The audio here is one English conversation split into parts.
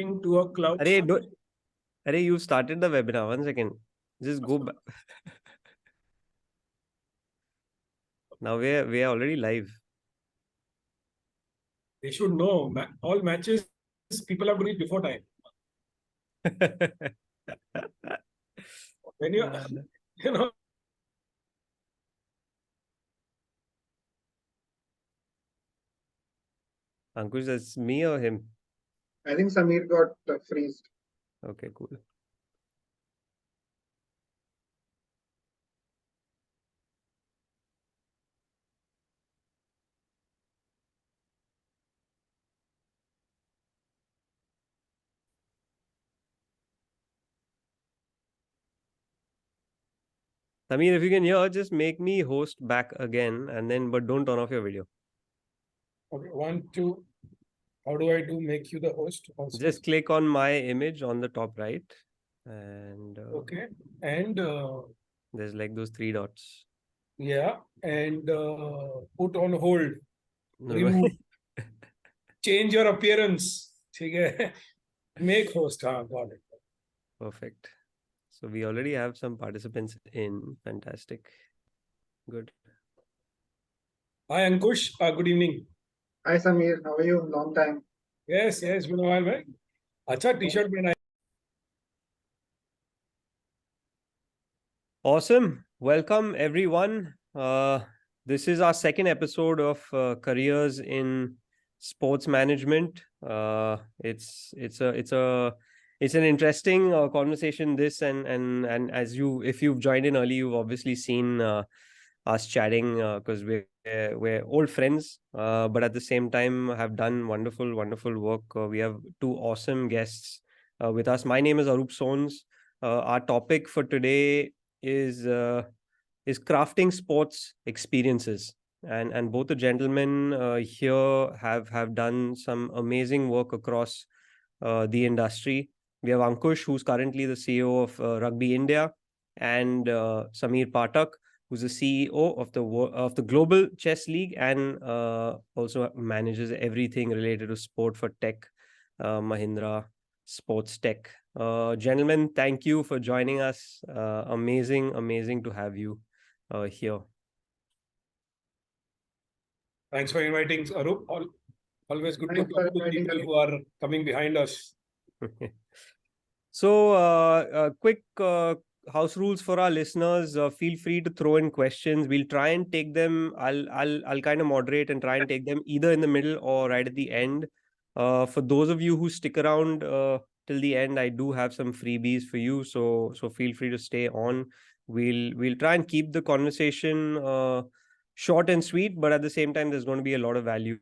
to a cloud. Arey, you started the webinar. 1 second. Just go back. Now we are already live. They should know all matches people have to reach before time. When you know. Ankush, that's me or him? I think Sameer got freezed. Okay, cool. Sameer, if you can hear, just make me host back again and then, but don't turn off your video. Okay, 1, 2. How do I make you the host? Also? Just click on my image on the top right. And okay. And there's like those 3 dots. Yeah. And put on hold. No, Remove. Change your appearance. Make host. Got it. Perfect. So we already have some participants in. Fantastic. Good. Hi, Ankush. Good evening. Hi, Sameer. How are you? Long time. Yes, been a while, right? Acha t-shirt pehna. Awesome. Welcome, everyone. This is our second episode of Careers in Sports Management. It's an interesting conversation. This and as if you've joined in early, you've obviously seen us chatting because we're old friends, but at the same time have done wonderful work. We have 2 awesome guests with us. My name is Arup Sons. Our topic for today is crafting sports experiences, and both the gentlemen here have done some amazing work across the industry. We have Ankush, who's currently the CEO of Rugby India, and Sameer Pathak, who's the CEO of the Global Chess League, and also manages everything related to sport for Tech Mahindra Sports Tech. Gentlemen, thank you for joining us. Amazing to have you here. Thanks for inviting Arup. Always good to talk to people who are coming behind us. So, quick house rules for our listeners. Feel free to throw in questions. We'll try and take them. I'll kind of moderate and try and take them either in the middle or right at the end. For those of you who stick around till the end, I do have some freebies for you. So feel free to stay on. We'll try and keep the conversation short and sweet, but at the same time, there's going to be a lot of value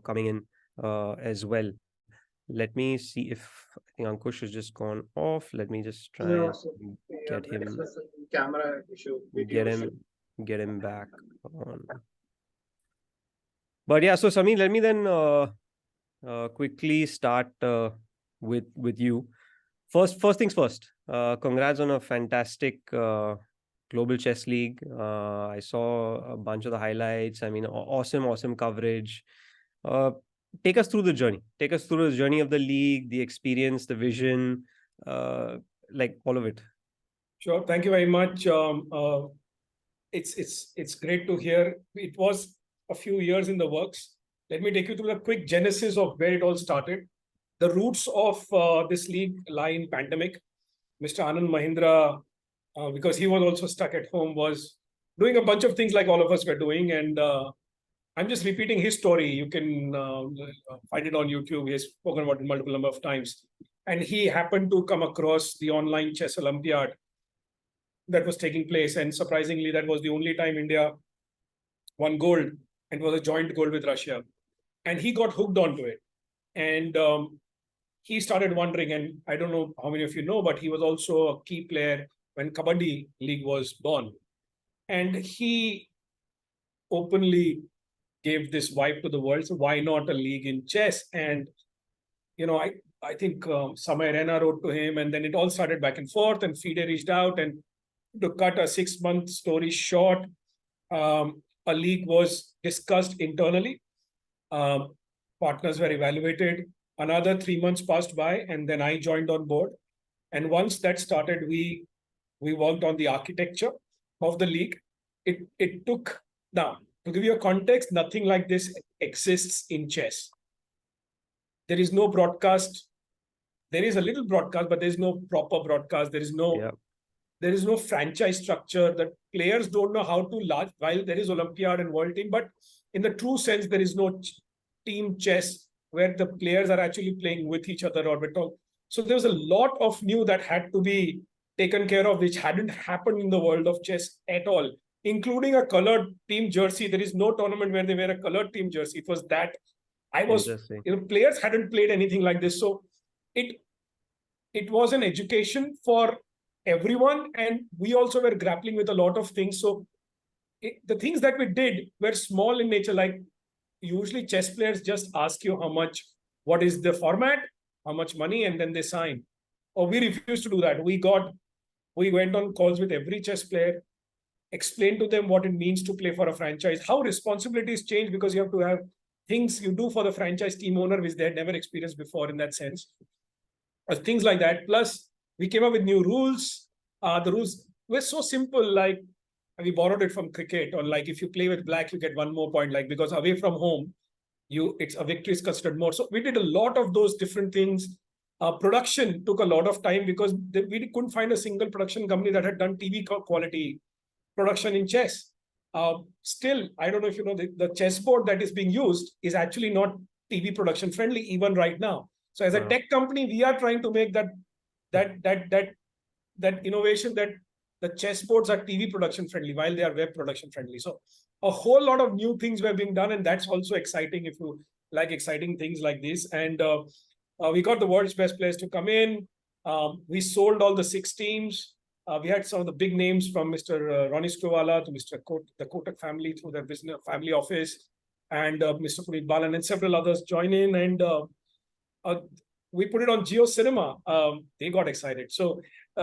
coming in as well. Let me see if I think Ankush has just gone off. Let me just try and get him. Camera issue. Get him back on. But yeah, so Sameer, let me then quickly start with you. First things first. Congrats on a fantastic Global Chess League. I saw a bunch of the highlights. I mean, awesome coverage. Take us through the journey. Take us through the journey of the league, the experience, the vision, like all of it. Sure. Thank you very much. It's great to hear. It was a few years in the works. Let me take you through the quick genesis of where it all started. The roots of this league lie in pandemic. Mr. Anand Mahindra, because he was also stuck at home, was doing a bunch of things like all of us were doing, and I'm just repeating his story. You can find it on YouTube. He has spoken about it multiple number of times. And he happened to come across the online chess Olympiad that was taking place. And surprisingly, that was the only time India won gold, and was a joint gold with Russia. And he got hooked onto it. And he started wondering, and I don't know how many of you know, but he was also a key player when Kabaddi League was born. And he openly gave this vibe to the world. So why not a league in chess? And, I think Samay Rena wrote to him, and then it all started back and forth, and FIDE reached out, and to cut a 6-month story short, a league was discussed internally. Partners were evaluated. Another 3 months passed by, and then I joined on board. And once that started, we worked on the architecture of the league. It took, now to give you a context, nothing like this exists in chess. There is no broadcast. There is a little broadcast, but there is no proper broadcast. There is no franchise structure. The players don't know how to large, while there is Olympiad and World Team, but in the true sense, there is no team chess where the players are actually playing with each other or with all. So there was a lot of new that had to be taken care of, which hadn't happened in the world of chess at all, including a colored team jersey. There is no tournament where they wear a colored team jersey. It was that Interesting. players hadn't played anything like this. So it was an education for everyone. And we also were grappling with a lot of things. So the things that we did were small in nature. Like usually chess players just ask you what is the format, how much money, and then they sign. Or we refused to do that. We went on calls with every chess player, explained to them what it means to play for a franchise, how responsibilities change because you have to have things you do for the franchise team owner, which they had never experienced before in that sense. Things like that. Plus, we came up with new rules. The rules were so simple, like we borrowed it from cricket, or like if you play with black, you get one more point, like because away from home, it's a victory is considered more. So we did a lot of those different things. Production took a lot of time because we couldn't find a single production company that had done TV quality production in chess. Still, I don't know if you know, the chessboard that is being used is actually not TV production friendly even right now. So as a tech company, we are trying to make that innovation that the chessboards are TV production friendly while they are web production friendly. So a whole lot of new things were being done, and that's also exciting if you like exciting things like this. And we got the world's best players to come in. We sold all the 6 teams. We had some of the big names from Mr. Ronnie Skruvala to Mr. The Kotak family through their business family office, and Mr. Puneet Balan and several others join in. And we put it on Geo Cinema. They got excited. So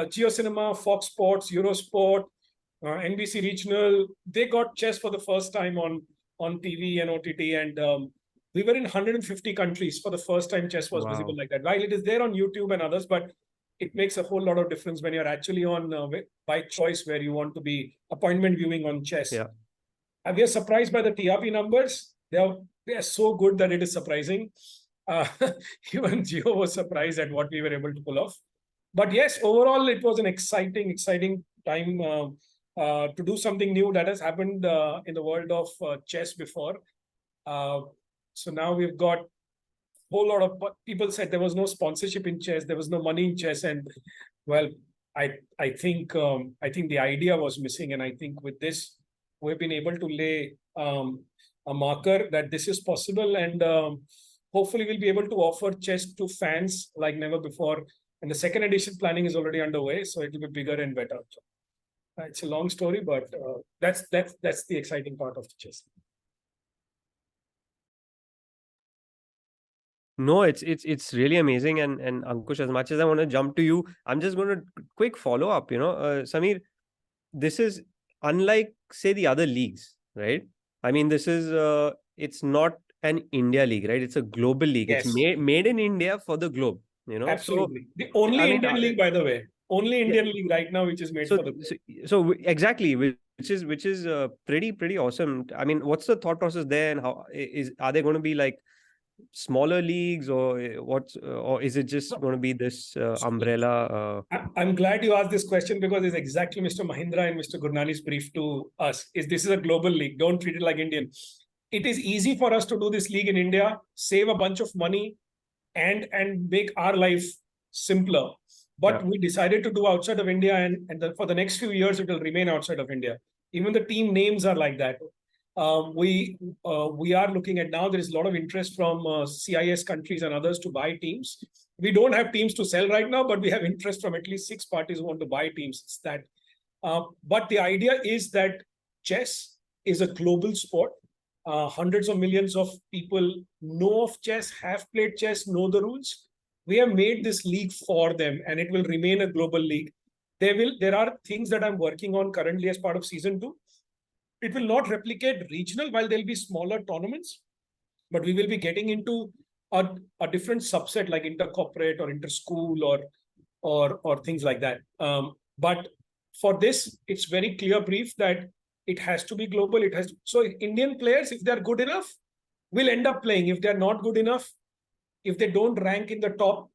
Geo Cinema, Fox Sports, Eurosport, NBC Regional, they got chess for the first time on TV and OTT. And we were in 150 countries for the first time chess was visible like that. While it is there on YouTube and others, but it makes a whole lot of difference when you're actually on by choice where you want to be appointment viewing on chess. Yeah. And we are surprised by the TRP numbers. They are so good that it is surprising. Even Geo was surprised at what we were able to pull off. But yes, overall, it was an exciting time to do something new that has happened in the world of chess before. So now we've got a whole lot of people said there was no sponsorship in chess, there was no money in chess, and well, I think the idea was missing, and I think with this we've been able to lay a marker that this is possible, and hopefully we'll be able to offer chess to fans like never before. And the second edition planning is already underway, so it will be bigger and better. So, it's a long story, but that's the exciting part of the chess. No, it's really amazing. And Ankush, as much as I want to jump to you, I'm just going to quick follow up. Sameer, this is unlike, say, the other leagues, right? I mean, this is it's not an India league, right? It's a global league. Yes. It's made in India for the globe. Absolutely. The only Indian league, by the way, only Indian league right now which is made for the globe. So exactly, which is pretty awesome. I mean, what's the thought process there, and are they going to be like smaller leagues, or or is it just going to be this umbrella? I'm glad you asked this question, because it's exactly Mr. Mahindra and Mr. Gurnani's brief to us. This is a global league. Don't treat it like Indian. It is easy for us to do this league in India, save a bunch of money, and make our life simpler. But we decided to do outside of India, and for the next few years, it will remain outside of India. Even the team names are like that. We are looking at now, there is a lot of interest from CIS countries and others to buy teams. We don't have teams to sell right now, but we have interest from at least 6 parties who want to buy teams. It's that. But the idea is that chess is a global sport. Hundreds of millions of people know of chess, have played chess, know the rules. We have made this league for them, and it will remain a global league. There are things that I'm working on currently as part of season 2. It will not replicate regional, while there'll be smaller tournaments, but we will be getting into a different subset like intercorporate or interschool or things like that. But for this, it's very clear brief that it has to be global. It has to, so Indian players, if they're good enough, will end up playing. If they're not good enough, if they don't rank in the top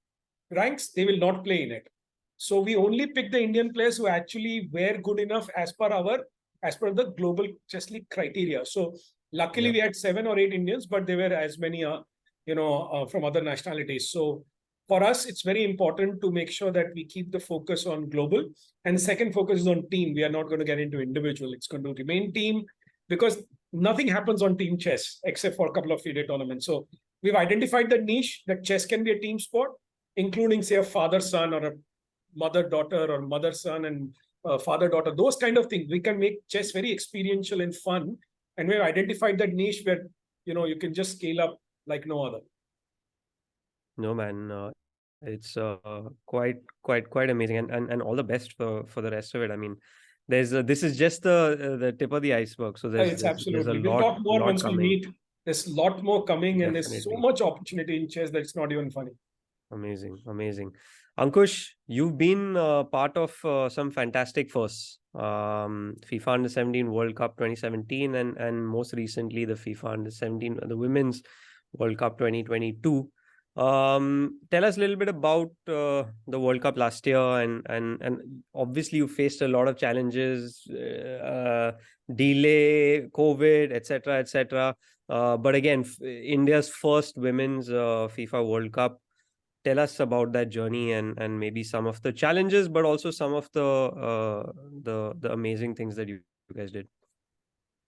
ranks, they will not play in it. So we only pick the Indian players who actually were good enough as per the global chess league criteria. So luckily we had 7 or 8 Indians, but there were as many from other nationalities. So for us, it's very important to make sure that we keep the focus on global. And the second focus is on team. We are not going to get into individual. It's going to remain team because nothing happens on team chess except for a couple of FIDE tournaments. So we've identified the niche that chess can be a team sport, including, say, a father-son or a mother-daughter or mother-son and father-daughter, those kind of things. We can make chess very experiential and fun. And we've identified that niche where, you can just scale up like no other. No, man, it's quite amazing, and all the best for the rest of it. I mean, this is just the tip of the iceberg. So It's there's a absolutely. We'll talk more lot once we coming. meet. There's a lot more coming, and there's so Definitely. much opportunity in chess that it's not even funny. Amazing. Ankush, you've been part of some fantastic firsts. FIFA Under 17 World Cup 2017 and most recently the FIFA Under 17 the Women's World Cup 2022. Tell us a little bit about the World Cup last year and obviously you faced a lot of challenges, delay, COVID, etc. But again, India's first women's FIFA World Cup. Tell us about that journey and maybe some of the challenges, but also some of the amazing things that you guys did.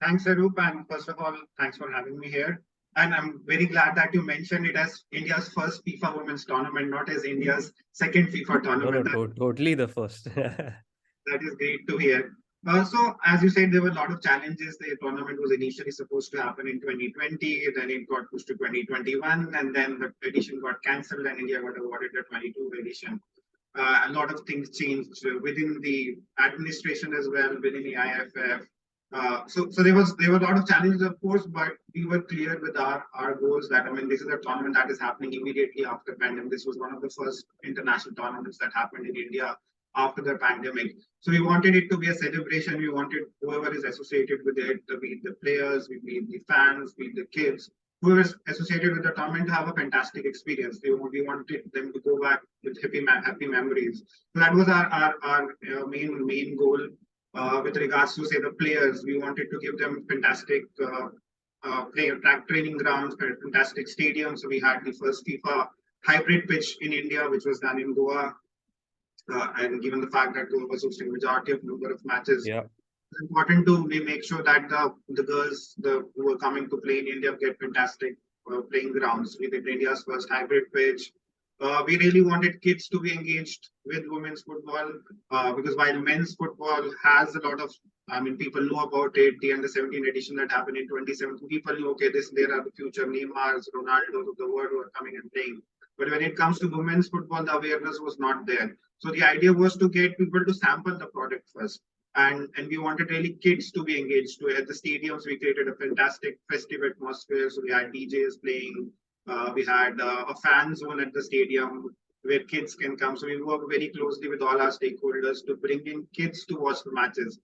Thanks, Arup, and first of all, thanks for having me here. And I'm very glad that you mentioned it as India's first FIFA Women's Tournament, not as India's second FIFA tournament. Totally the first. That is great to hear. So, as you said, there were a lot of challenges. The tournament was initially supposed to happen in 2020, then it got pushed to 2021, and then the edition got cancelled, and India got awarded the 22 edition. A lot of things changed within the administration as well, within the IFF. So there were a lot of challenges, of course, but we were clear with our goals that this is a tournament that is happening immediately after pandemic. This was one of the first international tournaments that happened in India after the pandemic. So we wanted it to be a celebration. We wanted whoever is associated with it, be it the players, be it the fans, be it the kids, whoever is associated with the tournament to have a fantastic experience. We wanted them to go back with happy memories. So that was our main goal. With regards to, say, the players, we wanted to give them fantastic training grounds, fantastic stadiums. So we had the first FIFA hybrid pitch in India, which was done in Goa. And given the fact that Goa was hosting majority of number of matches, it's important to make sure that the girls who were coming to play in India get fantastic playing grounds. We did India's first hybrid pitch. We really wanted kids to be engaged with women's football because while men's football has a lot of, people know about it. The under 17 edition that happened in 2017, people knew, okay, there are the future Neymars, Ronaldos of the world who are coming and playing. But when it comes to women's football, the awareness was not there. So the idea was to get people to sample the product first. And we wanted really kids to be engaged. At the stadiums, we created a fantastic festive atmosphere. So we had DJs playing. We had a fan zone at the stadium where kids can come. So we work very closely with all our stakeholders to bring in kids to watch the matches.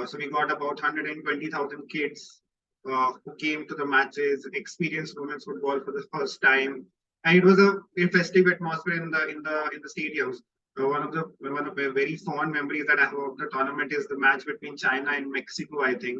So we got about 120,000 kids who came to the matches, experienced women's football for the first time, and it was a festive atmosphere in the stadiums. One of the very fond memories that I have of the tournament is the match between China and Mexico, I think.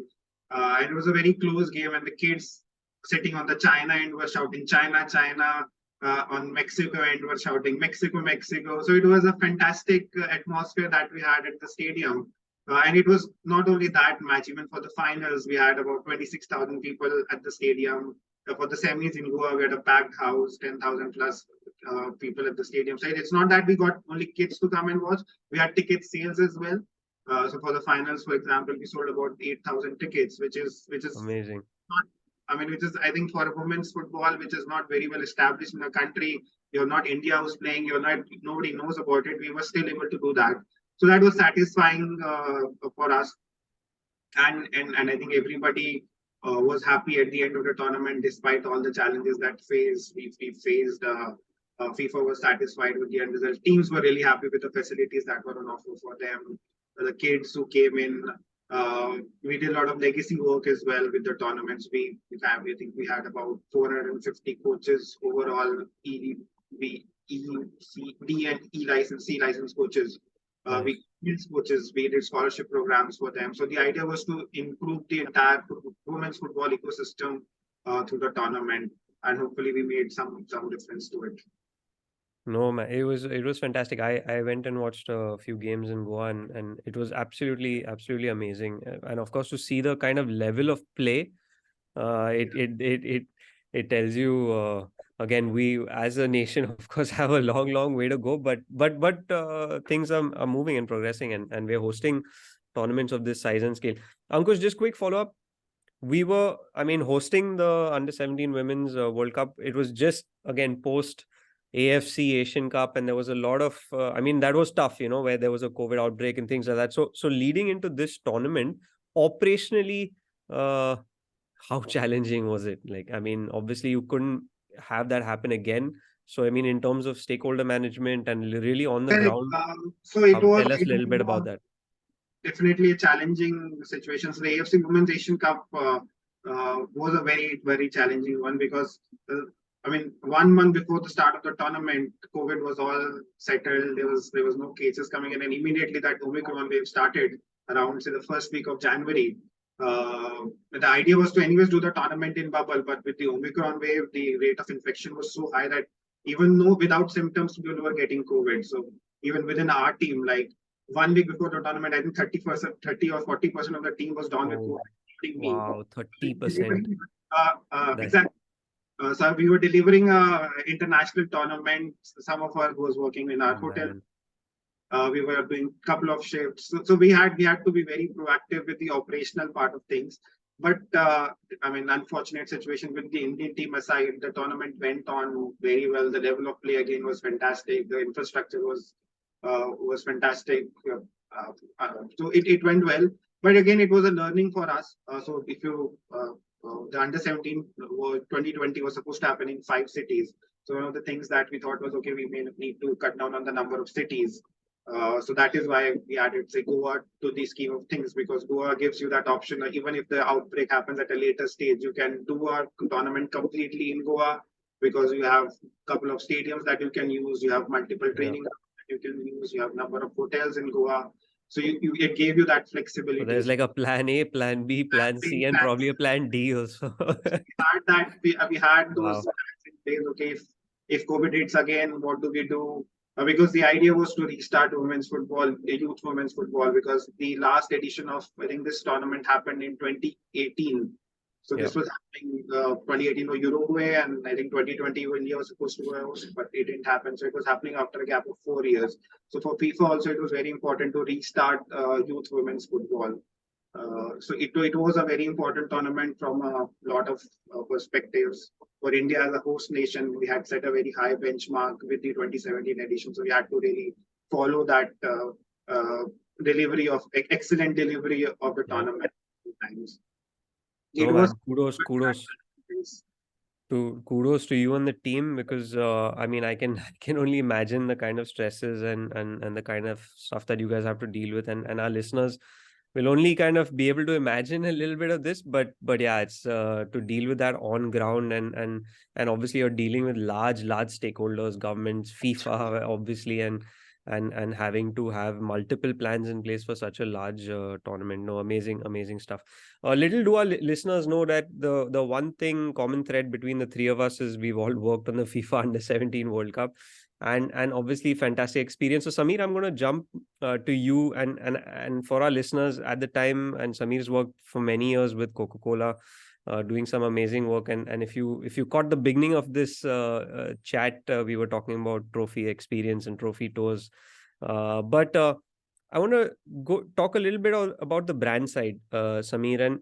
And it was a very close game, and the kids sitting on the China end were shouting China, China. On Mexico end were shouting Mexico, Mexico. So it was a fantastic atmosphere that we had at the stadium. And it was not only that match, even for the finals, we had about 26,000 people at the stadium. For the semis in Goa, we had a packed house, 10,000 plus people at the stadium. So it's not that we got only kids to come and watch. We had ticket sales as well. So for the finals, for example, we sold about 8,000 tickets, which is amazing. Which is, I think, for women's football, which is not very well established in the country. You're not India who's playing. Nobody knows about it. We were still able to do that. So that was satisfying for us. And I think everybody was happy at the end of the tournament, despite all the challenges that we faced. FIFA was satisfied with the end result. Teams were really happy with the facilities that were on offer for them. The kids who came in, we did a lot of legacy work as well with the tournaments. I think we had about 450 coaches overall, B, E, C, D, and E license, C license coaches. We did coaches, we did scholarship programs for them. So the idea was to improve the entire women's football ecosystem through the tournament, and hopefully we made some difference to it. No, man, it was fantastic. I went and watched a few games in Goa, and it was absolutely amazing. And of course, to see the kind of level of play, it tells you again, we as a nation, of course, have a long way to go, but things are moving and progressing, and we're hosting tournaments of this size and scale. Ankush, just quick follow up. We were, I mean, hosting the under-17 women's World Cup. It was just again post AFC Asian Cup, and there was a lot of I mean, that was tough, where there was a COVID outbreak and things like that. So leading into this tournament, operationally, how challenging was it? Like, I mean, obviously you couldn't have that happen again. So I mean, in terms of stakeholder management and really on the ground, so it was, tell us a little bit about that. Definitely a challenging situation. So the AFC Women's Asian Cup was a very challenging one, because I mean, 1 month before the start of the tournament, COVID was all settled. There was no cases coming in, and immediately that Omicron wave started around, say, the first week of January. The idea was to anyways do the tournament in bubble, but with the Omicron wave, the rate of infection was so high that even though without symptoms, people were getting COVID. So even within our team, like 1 week before the tournament, I think 30 or 40% of the team was down with COVID, including me. Wow, 30%. Exactly. So we were delivering international tournaments. Some of us was working in our hotel. We were doing a couple of shifts. So we had to be very proactive with the operational part of things. But I mean, unfortunate situation with the Indian team aside, the tournament went on very well. The level of play again was fantastic. The infrastructure was fantastic. So it went well. But again, it was a learning for us. So if you the under-17 2020 was supposed to happen in 5 cities. So one of the things that we thought was, okay, we may need to cut down on the number of cities. So that is why we added, say, Goa to the scheme of things, because Goa gives you that option. Even if the outbreak happens at a later stage, you can do a tournament completely in Goa, because you have a couple of stadiums that you can use. You have multiple training that you can use. You have a number of hotels in Goa. So it gave you that flexibility. So there's like a plan A, plan B, plan C, and probably a plan D also. We had those days. Okay, if COVID hits again, what do we do? Because the idea was to restart women's football, youth women's football, because the last edition of, I think, this tournament happened in 2018. So this was happening 2018 for Uruguay, and I think 2020 India was supposed to go, but it didn't happen. So it was happening after a gap of 4 years. So for FIFA also, it was very important to restart youth women's football. So it was a very important tournament from a lot of perspectives. For India as a host nation, we had set a very high benchmark with the 2017 edition. So we had to really follow that excellent delivery of the tournament times. Kudos to you and the team, because I mean, I can only imagine the kind of stresses and the kind of stuff that you guys have to deal with, and our listeners will only kind of be able to imagine a little bit of this, but yeah, it's to deal with that on ground, and obviously you're dealing with large stakeholders, governments, FIFA, obviously, and having to have multiple plans in place for such a large tournament. No, amazing stuff. Little do our listeners know that the one thing common thread between the three of us is we've all worked on the FIFA Under-17 World Cup, and obviously fantastic experience. So Sameer, I'm going to jump to you, and for our listeners at the time, and Sameer's worked for many years with Coca-Cola, doing some amazing work. And if you caught the beginning of this chat, we were talking about trophy experience and trophy tours. But I want to go talk a little bit about the brand side, Sameer, and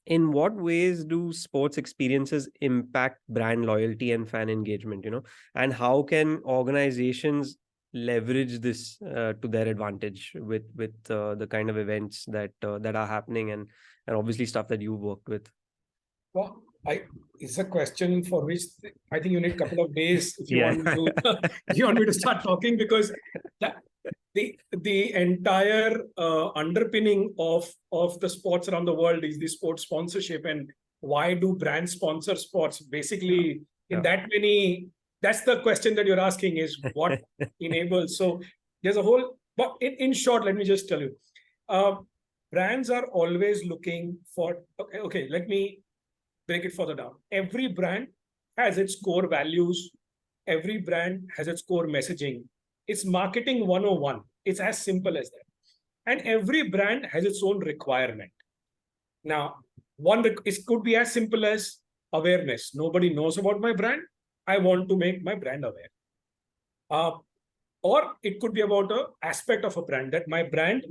in what ways do sports experiences impact brand loyalty and fan engagement, and how can organizations leverage this to their advantage with the kind of events that are happening, and obviously stuff that you've worked with? Well, it's a question for which I think you need a couple of days if you Yeah. want me to if you want me to start talking, because that, the entire underpinning of the sports around the world is the sports sponsorship, and why do brands sponsor sports? Basically, in that many, that's the question that you're asking, is what enables. So there's a whole, but in short, let me just tell you, uh, brands are always looking for. Okay, let me break it further down. Every brand has its core values. Every brand has its core messaging. It's marketing 101. It's as simple as that. And every brand has its own requirement. Now, it could be as simple as awareness. Nobody knows about my brand. I want to make my brand aware. Or it could be about an aspect of a brand, that my brand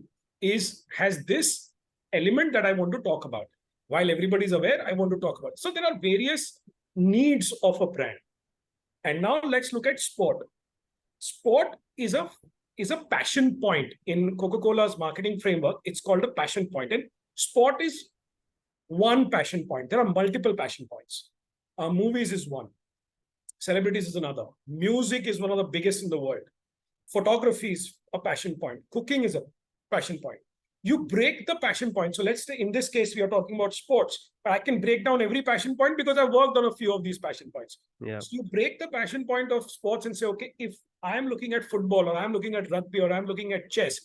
has this element that I want to talk about. While everybody is aware, I want to talk about it. So there are various needs of a brand. And now let's look at sport. Sport is a passion point in Coca-Cola's marketing framework. It's called a passion point. And sport is one passion point. There are multiple passion points. Movies is one. Celebrities is another. Music is one of the biggest in the world. Photography is a passion point. Cooking is a passion point. You break the passion point. So let's say in this case, we are talking about sports. I can break down every passion point because I worked on a few of these passion points. Yeah. So you break the passion point of sports and say, okay, if I am looking at football, or I'm looking at rugby, or I'm looking at chess,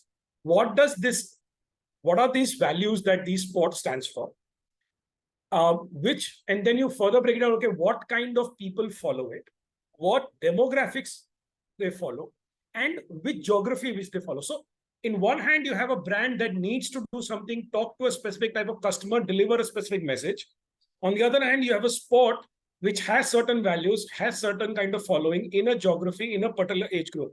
what are these values that these sports stands for? And then you further break it down, okay, what kind of people follow it? What demographics they follow? And which geography which they follow. So in one hand, you have a brand that needs to do something, talk to a specific type of customer, deliver a specific message. On the other hand, you have a sport which has certain values, has certain kind of following in a geography, in a particular age group.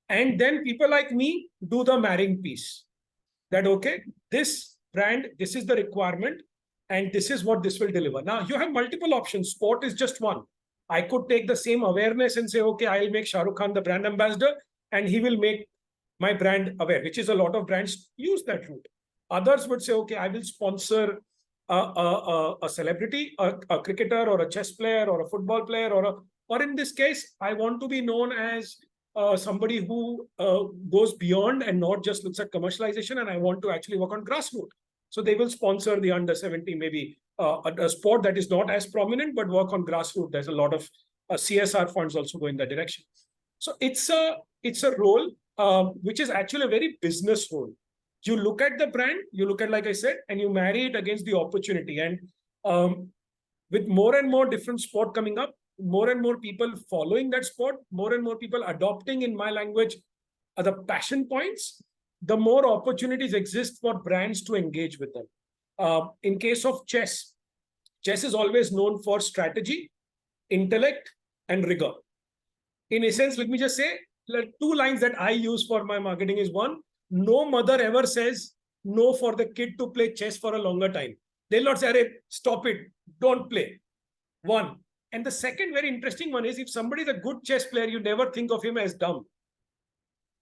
And then people like me do the marrying piece. That, okay, this brand, this is the requirement, and this is what this will deliver. Now, you have multiple options. Sport is just one. I could take the same awareness and say, okay, I'll make Shah Rukh Khan the brand ambassador, and he will make my brand aware, which is a lot of brands use that route. Others would say, okay, I will sponsor a celebrity, a cricketer, or a chess player, or a football player, or in this case, I want to be known as somebody who goes beyond and not just looks at commercialization, and I want to actually work on grassroots. So they will sponsor the under 70, maybe a sport that is not as prominent, but work on grassroots. There's a lot of CSR funds also go in that direction. So it's a role which is actually a very business role. You look at the brand, you look at, like I said, and you marry it against the opportunity. And with more and more different sport coming up, more and more people following that sport, more and more people adopting, in my language, the passion points, the more opportunities exist for brands to engage with them. In case of chess is always known for strategy, intellect, and rigor. In essence, let me just say, like, two lines that I use for my marketing is: one, no mother ever says no for the kid to play chess for a longer time. They'll not say, "Arey, stop it, don't play." One. And the second very interesting one is, if somebody is a good chess player, you never think of him as dumb.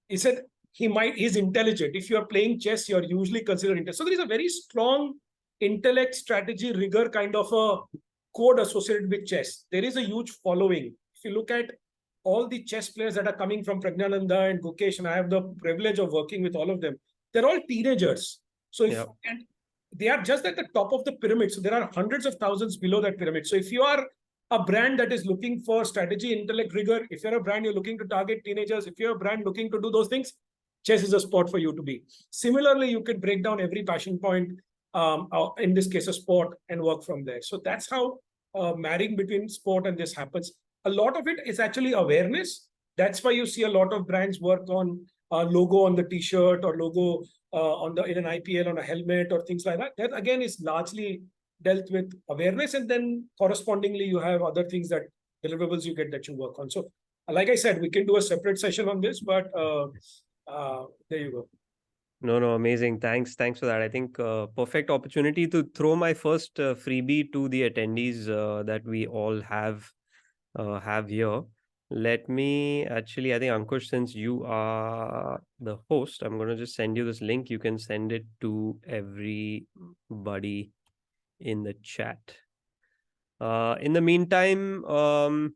He said he's intelligent. If you are playing chess, you're usually considered intelligent. So there is a very strong intellect, strategy, rigor kind of a code associated with chess. There is a huge following. If you look at all the chess players that are coming from Pragyananda and Gukesh, and I have the privilege of working with all of them, they're all teenagers. So and they are just at the top of the pyramid. So there are hundreds of thousands below that pyramid. So if you are a brand that is looking for strategy, intellect, rigor, if you're a brand you're looking to target teenagers, if you're a brand looking to do those things, chess is a sport for you to be. Similarly, you can break down every passion point, in this case, a sport, and work from there. So that's how marrying between sport and this happens. A lot of it is actually awareness. That's why you see a lot of brands work on logo on the t-shirt, or logo in an IPL on a helmet, or things like that. That again is largely dealt with awareness, and then correspondingly you have other things, that deliverables you get that you work on. So like I said, we can do a separate session on this, but there you go. No, amazing. Thanks for that. I think perfect opportunity to throw my first freebie to the attendees that we all have here. Let me actually, I think, Ankush, since you are the host, I'm going to just send you this link. You can send it to everybody in the chat. In the meantime, for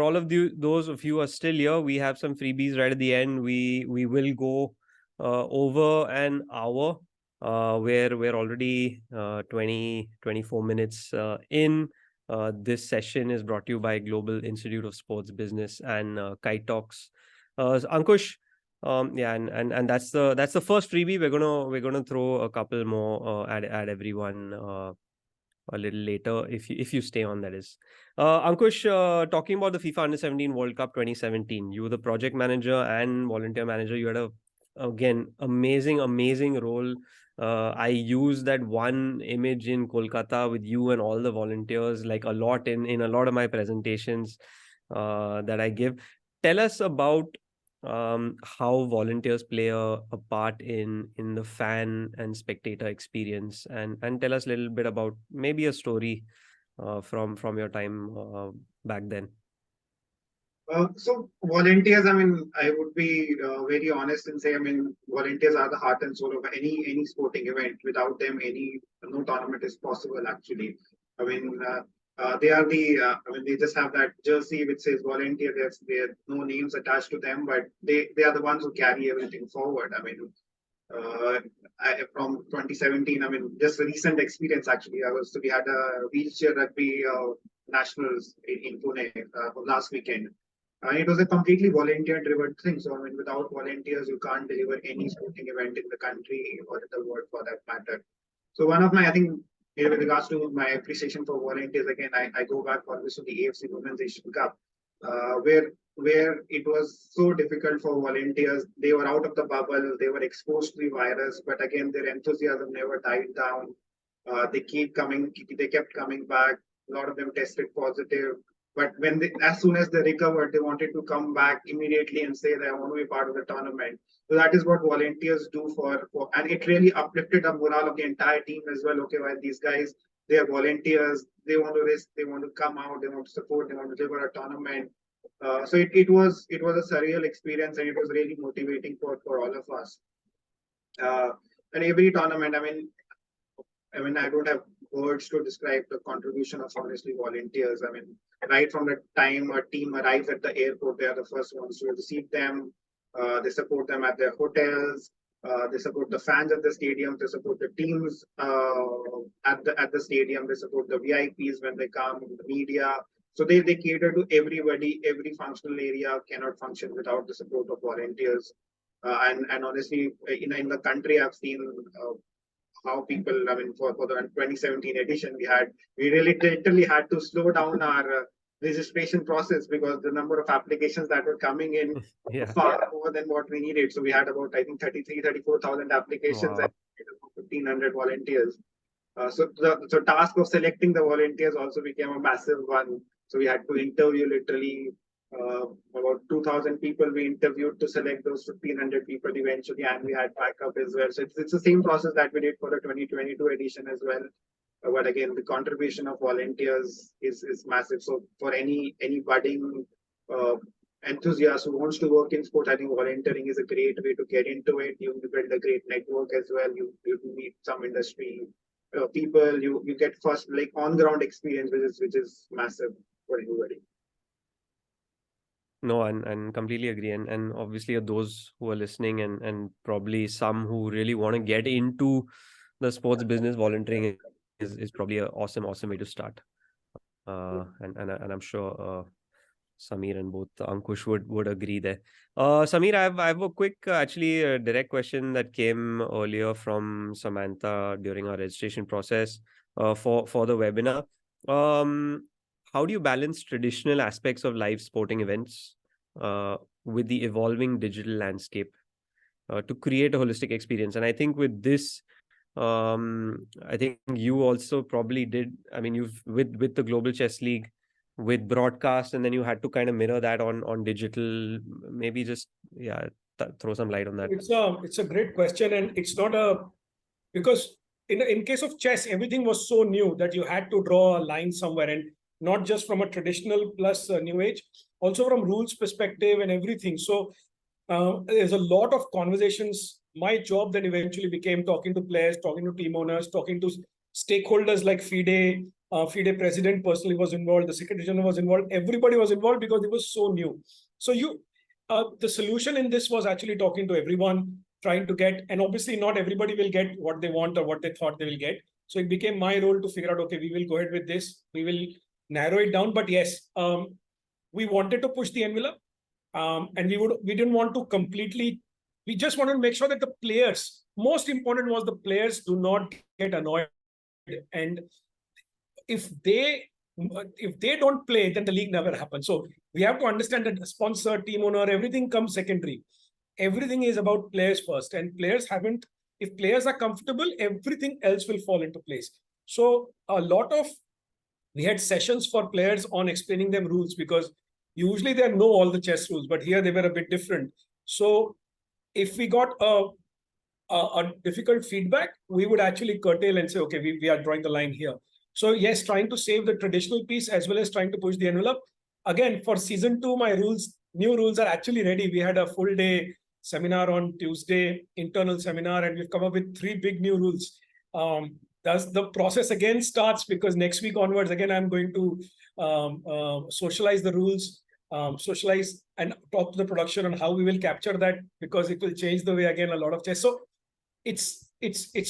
all of those of you who are still here, we have some freebies right at the end. We will go over an hour. We're already 24 minutes in. This session is brought to you by Global Institute of Sports Business and Kite Talks. So Ankush, yeah, and that's the first freebie. We're gonna throw a couple more at everyone a little later if you stay on, that is. Ankush, talking about the FIFA Under 17 World Cup 2017, you were the project manager and volunteer manager. You had a again amazing role. I use that one image in Kolkata with you and all the volunteers like a lot in a lot of my presentations that I give. Tell us about how volunteers play a part in the fan and spectator experience, and tell us a little bit about maybe a story from your time back then. So volunteers, I mean, I would be very honest and say, I mean, volunteers are the heart and soul of any sporting event. Without them, no tournament is possible. Actually, I mean, they are I mean, they just have that jersey which says volunteer. There's no names attached to them, but they are the ones who carry everything forward. I mean, from 2017, I mean, just a recent experience actually. We had a wheelchair rugby nationals in Pune last weekend. It was a completely volunteer-driven thing. So, I mean, without volunteers, you can't deliver any sporting event in the country or in the world for that matter. So, one of my, I think, with regards to my appreciation for volunteers, again, I go back always to the AFC Women's Asian Cup, where it was so difficult for volunteers. They were out of the bubble, they were exposed to the virus, but again, their enthusiasm never died down. They kept coming back. A lot of them tested positive. But as soon as they recovered, they wanted to come back immediately and say that I want to be part of the tournament. So that is what volunteers do and it really uplifted the morale of the entire team as well. Okay, well, these guys, they are volunteers. They want to risk. They want to come out. They want to support. They want to deliver a tournament. So it was a surreal experience, and it was really motivating for all of us. And every tournament, I mean, I don't have words to describe the contribution of honestly volunteers. I mean, right from the time a team arrives at the airport, they are the first ones to receive them. They support them at their hotels. They support the fans at the stadium. They support the teams at the stadium. They support the VIPs when they come, the media. So they cater to everybody. Every functional area cannot function without the support of volunteers. And honestly, in the country, I've seen how people, I mean, for the 2017 edition, we really literally had to slow down our registration process because the number of applications that were coming in were far more than what we needed. So we had about, I think, 34,000 applications and 1,500 volunteers. So the task of selecting the volunteers also became a massive one. So we had to interview literally about 2,000 people we interviewed to select those 1,500 people eventually, and we had backup as well. So it's the same process that we did for the 2022 edition as well. But again, the contribution of volunteers is massive. So for any budding enthusiast who wants to work in sport, I think volunteering is a great way to get into it. You build a great network as well. You meet some industry people. You get first like on ground experience, which is massive for everybody. No, and completely agree. And obviously those who are listening and probably some who really want to get into the sports business, volunteering is probably an awesome way to start. And I'm sure Sameer and both Ankush would agree there. Sameer, I have a quick actually direct question that came earlier from Samantha during our registration process for the webinar. How do you balance traditional aspects of live sporting events with the evolving digital landscape to create a holistic experience? And I think with this, I think you also probably did. I mean, you've with the Global Chess League, with broadcast, and then you had to kind of mirror that on digital. Maybe just throw some light on that. It's a great question, and it's not because in case of chess, everything was so new that you had to draw a line somewhere, and not just from a traditional plus new age, also from rules perspective and everything. So there's a lot of conversations. My job then eventually became talking to players, talking to team owners, talking to stakeholders like FIDE, FIDE president personally was involved, the secretary general was involved, everybody was involved because it was so new. So the solution in this was actually talking to everyone, trying to get, and obviously not everybody will get what they want or what they thought they will get. So it became my role to figure out, okay, we will go ahead with this, we will narrow it down. But yes, we wanted to push the envelope, and we didn't want to completely, we just wanted to make sure that the players, most important was the players do not get annoyed. And if they don't play, then the league never happens. So we have to understand that the sponsor, team owner, everything comes secondary. Everything is about players first, and players haven't. If players are comfortable, everything else will fall into place. So we had sessions for players on explaining them rules, because usually they know all the chess rules, but here they were a bit different. So if we got a difficult feedback, we would actually curtail and say, okay, we are drawing the line here. So yes, trying to save the traditional piece as well as trying to push the envelope. Again, for season 2, my new rules are actually ready. We had a full day seminar on Tuesday, internal seminar, and we've come up with 3 big new rules. Thus the process again starts, because next week onwards, again, I'm going to socialize the rules, socialize and talk to the production on how we will capture that, because it will change the way, again, a lot of chess. So it's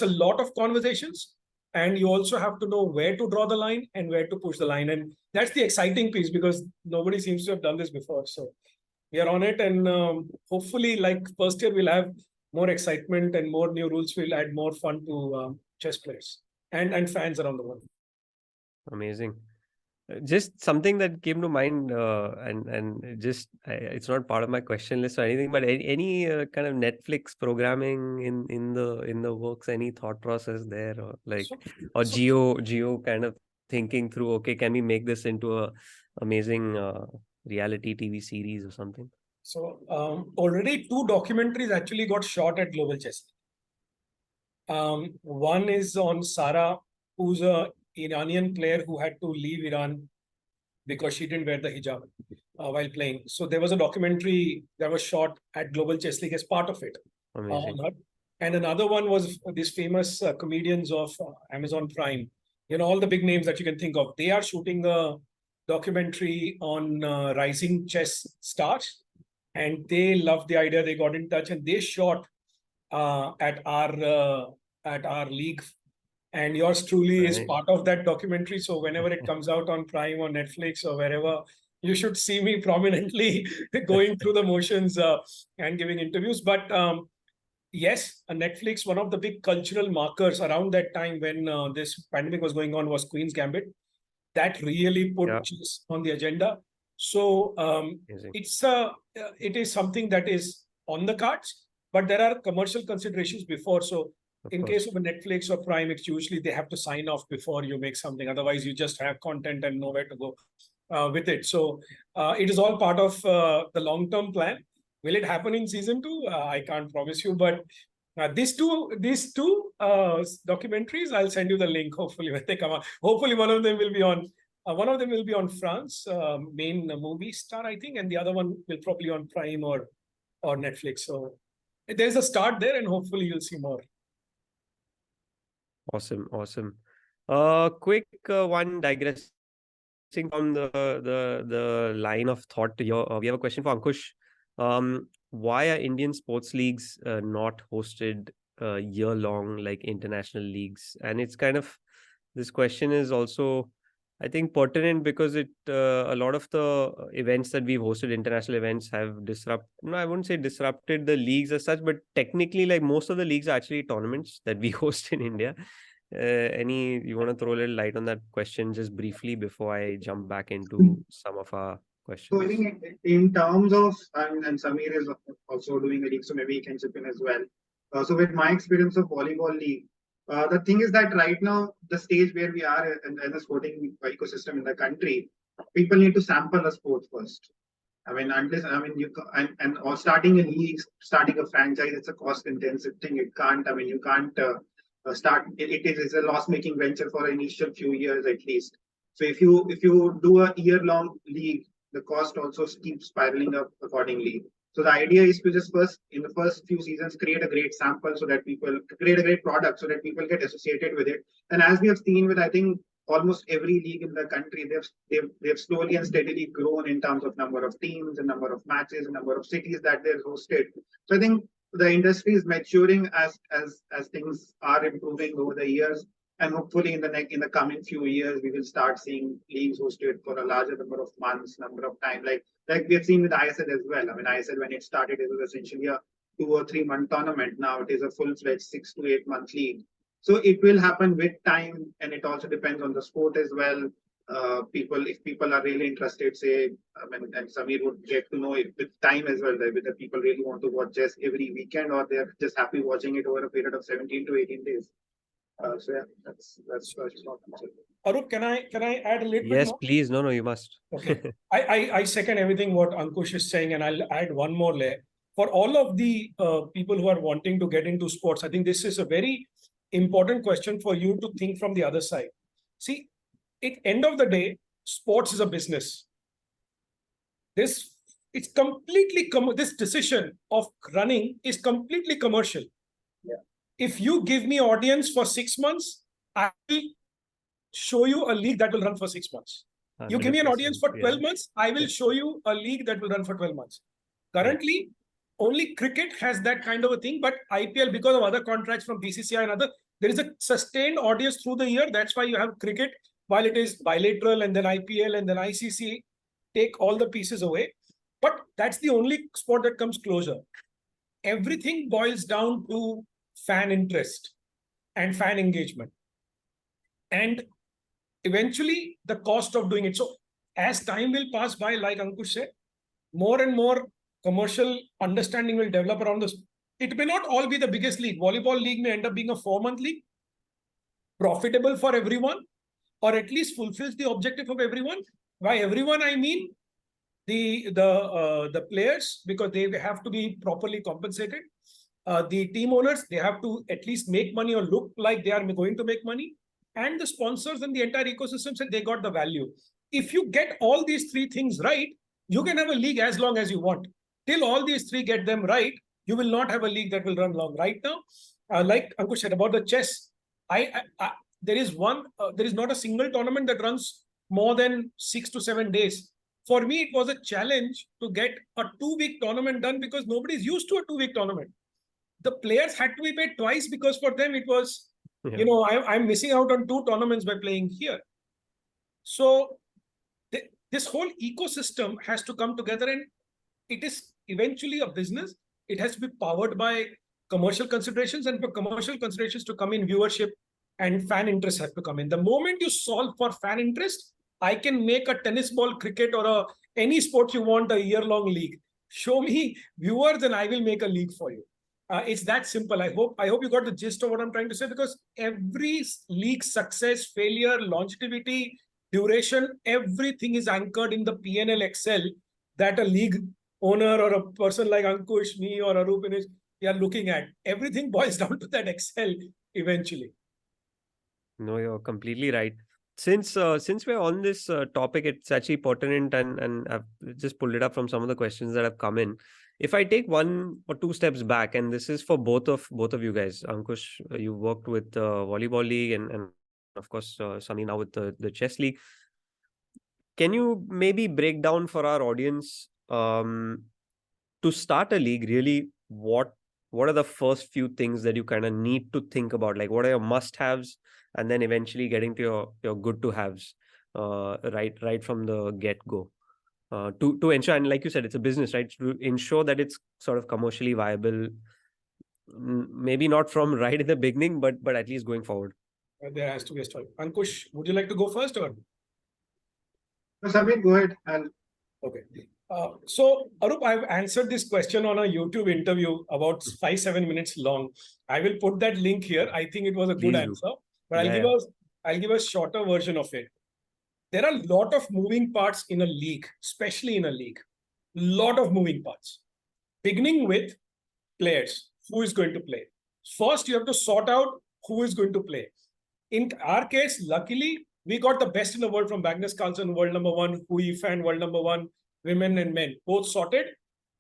a lot of conversations, and you also have to know where to draw the line and where to push the line. And that's the exciting piece, because nobody seems to have done this before. So we are on it, and hopefully, like first year, we'll have more excitement and more new rules. Will add more fun to chess players and fans around the world. Amazing. Just something that came to mind, and just it's not part of my question list or anything, but any kind of Netflix programming in the works, any thought process there, or like, or Geo kind of thinking through, okay, can we make this into a amazing reality TV series or something? So already 2 documentaries actually got shot at Global Chess. One is on Sara, who's a Iranian player who had to leave Iran because she didn't wear the hijab while playing. So there was a documentary that was shot at Global Chess League as part of it. Amazing. And another one was these famous comedians of Amazon Prime. You know, all the big names that you can think of. They are shooting a documentary on rising chess stars. And they loved the idea. They got in touch and they shot at our league. And yours truly is part of that documentary. So whenever it comes out on Prime or Netflix or wherever, you should see me prominently going through the motions and giving interviews. But yes, Netflix, one of the big cultural markers around that time when this pandemic was going on was Queen's Gambit. That really put chess on the agenda. So it is something that is on the cards, but there are commercial considerations before. So in case of a Netflix or Prime, it's usually they have to sign off before you make something. Otherwise, you just have content and know where to go with it. So it is all part of the long-term plan. Will it happen in season 2? I can't promise you, but these two documentaries, I'll send you the link. Hopefully, when they come out. Hopefully, one of them will be on France, main movie star, I think, and the other one will probably on Prime or Netflix. So there's a start there, and hopefully, you'll see more. Awesome. Quick one digressing from the line of thought here. We have a question for Ankush. Why are Indian sports leagues not hosted year-long like international leagues? And it's kind of, this question is also, I think, pertinent because a lot of the events that we've hosted, international events, have I wouldn't say disrupted the leagues as such, but technically, like, most of the leagues are actually tournaments that we host in India. You want to throw a little light on that question just briefly before I jump back into some of our questions? So I think in terms of, and Sameer is also doing a league, so maybe he can chip in as well. So with my experience of volleyball league, the thing is that right now, the stage where we are in the sporting ecosystem in the country, people need to sample the sport first. I mean, or starting a league, starting a franchise, it's a cost-intensive thing. You can't start. It is a loss-making venture for an initial few years at least. So if you do a year-long league, the cost also keeps spiraling up accordingly. So the idea is to just first, in the first few seasons, create a great sample so that people create a great product so that people get associated with it. And as we have seen with, I think, almost every league in the country, they've slowly and steadily grown in terms of number of teams and number of matches and number of cities that they've hosted. So I think the industry is maturing as things are improving over the years. And hopefully in the coming few years, we will start seeing leagues hosted for a larger number of months, number of time. Like we have seen with ISL as well. I mean, ISL when it started, it was essentially a 2 or 3 month tournament. Now it is a full-fledged 6 to 8 month league. So it will happen with time, and it also depends on the sport as well. If people are really interested, say, I mean, and Sameer would get to know it with time as well, whether people really want to watch chess every weekend or they're just happy watching it over a period of 17 to 18 days. So yeah, that's not Arup, can I add a little bit Yes, more? please. No, you must. Okay. I second everything what Ankush is saying, and I'll add one more layer. For all of the people who are wanting to get into sports, I think this is a very important question for you to think from the other side. See, at end of the day, sports is a business. This decision of running is completely commercial. Yeah. If you give me audience for 6 months, I will show you a league that will run for 6 months. You give me an audience for 12 months, I will show you a league that will run for 12 months. Currently, only cricket has that kind of a thing, but IPL, because of other contracts from BCCI and other, there is a sustained audience through the year. That's why you have cricket, while it is bilateral, and then IPL, and then ICC take all the pieces away. But that's the only sport that comes closer. Everything boils down to fan interest and fan engagement. And eventually, the cost of doing it. So as time will pass by, like Ankush said, more and more commercial understanding will develop around this. It may not all be the biggest league. Volleyball league may end up being a 4-month league, profitable for everyone, or at least fulfills the objective of everyone. By everyone, I mean the players, because they have to be properly compensated. The team owners, they have to at least make money or look like they are going to make money. And the sponsors and the entire ecosystem said they got the value. If you get all these three things right, you can have a league as long as you want. Till all these three get them right, you will not have a league that will run long. Right now, like Ankush said about the chess, there is not a single tournament that runs more than 6 to 7 days. For me, it was a challenge to get a 2-week tournament done because nobody's used to a 2-week tournament. The players had to be paid twice because for them it was, I'm missing out on 2 tournaments by playing here. So this whole ecosystem has to come together, and it is eventually a business. It has to be powered by commercial considerations, and for commercial considerations to come in, viewership and fan interest have to come in. The moment you solve for fan interest, I can make a tennis ball, cricket, or any sport you want a year-long league. Show me viewers and I will make a league for you. It's that simple. I hope you got the gist of what I'm trying to say, because every league's success, failure, longevity, duration, everything is anchored in the P&L Excel that a league owner or a person like Ankush, me, or Arup are looking at. Everything boils down to that Excel eventually. No, you're completely right. Since we're on this topic, it's actually pertinent, and I've just pulled it up from some of the questions that have come in. If I take 1 or 2 steps back, and this is for both of you guys, Ankush, you worked with the volleyball league, and of course, Sunny now with the chess league. Can you maybe break down for our audience, to start a league, really, what are the first few things that you kind of need to think about? Like, what are your must-haves, and then eventually getting to your good-to-haves, right from the get-go, to ensure, and like you said, it's a business, right? To ensure that it's sort of commercially viable, maybe not from right in the beginning, but at least going forward. There has to be a story. Ankush, would you like to go first, or? No, Sameer, go ahead. Okay. So, Arup, I've answered this question on a YouTube interview about 5-7 minutes long. I will put that link here. I think it was a good answer, but I'll give a shorter version of it. There are a lot of moving parts in a league, especially in a league. Lot of moving parts. Beginning with players. Who is going to play? First, you have to sort out who is going to play. In our case, luckily, we got the best in the world from Magnus Carlsen, world number 1, Hui Fan, world number 1, women and men, both sorted.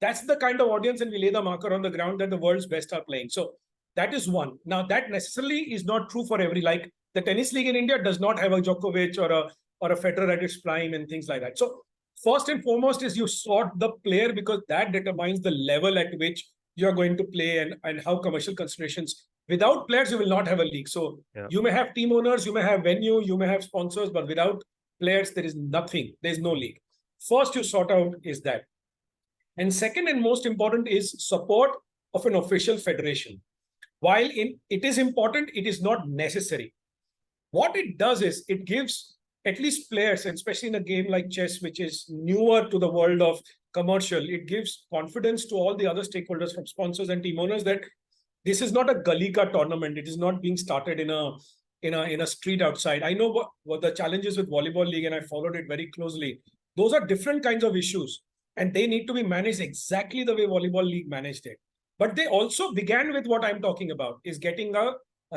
That's the kind of audience, and we lay the marker on the ground that the world's best are playing. So that is one. Now, that necessarily is not true for every, like the tennis league in India does not have a Djokovic or a Federer at its prime and things like that. So first and foremost is you sort the player, because that determines the level at which you're going to play and how commercial considerations. Without players, you will not have a league. So you may have team owners, you may have venue, you may have sponsors, but without players, there is nothing. There's no league. First you sort out is that. And second and most important is support of an official federation. While it is important, it is not necessary. What it does is it gives at least players, and especially in a game like chess, which is newer to the world of commercial, it gives confidence to all the other stakeholders from sponsors and team owners that this is not a Gully Ka tournament. It is not being started in a street outside. I know what the challenges with volleyball league, and I followed it very closely. Those are different kinds of issues, and they need to be managed exactly the way volleyball league managed it. But they also began with what I'm talking about, is getting a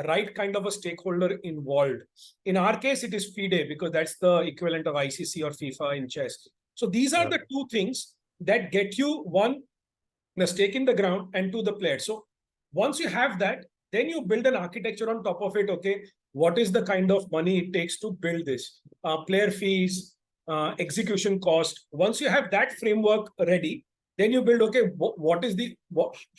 right kind of a stakeholder involved. In our case, it is FIDE, because that's the equivalent of ICC or FIFA in chess. So these are the two things that get you, one, the stake in the ground, and two, the player. So once you have that, then you build an architecture on top of it. Okay, what is the kind of money it takes to build this? Player fees, execution cost. Once you have that framework ready, then you build, okay,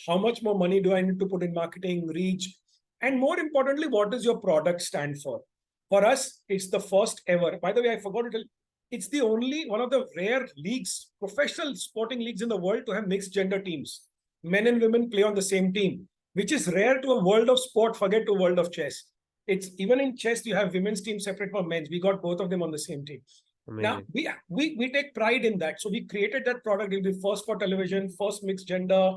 how much more money do I need to put in marketing, reach? And more importantly, what does your product stand for? For us, it's the first ever. By the way, I forgot to tell, it's the only one of the rare leagues, professional sporting leagues in the world, to have mixed gender teams. Men and women play on the same team, which is rare to a world of sport, forget to a world of chess. It's even in chess, you have women's team separate from men's. We got both of them on the same team. Amazing. Now, we take pride in that. So we created that product. It'll be first for television, first mixed gender,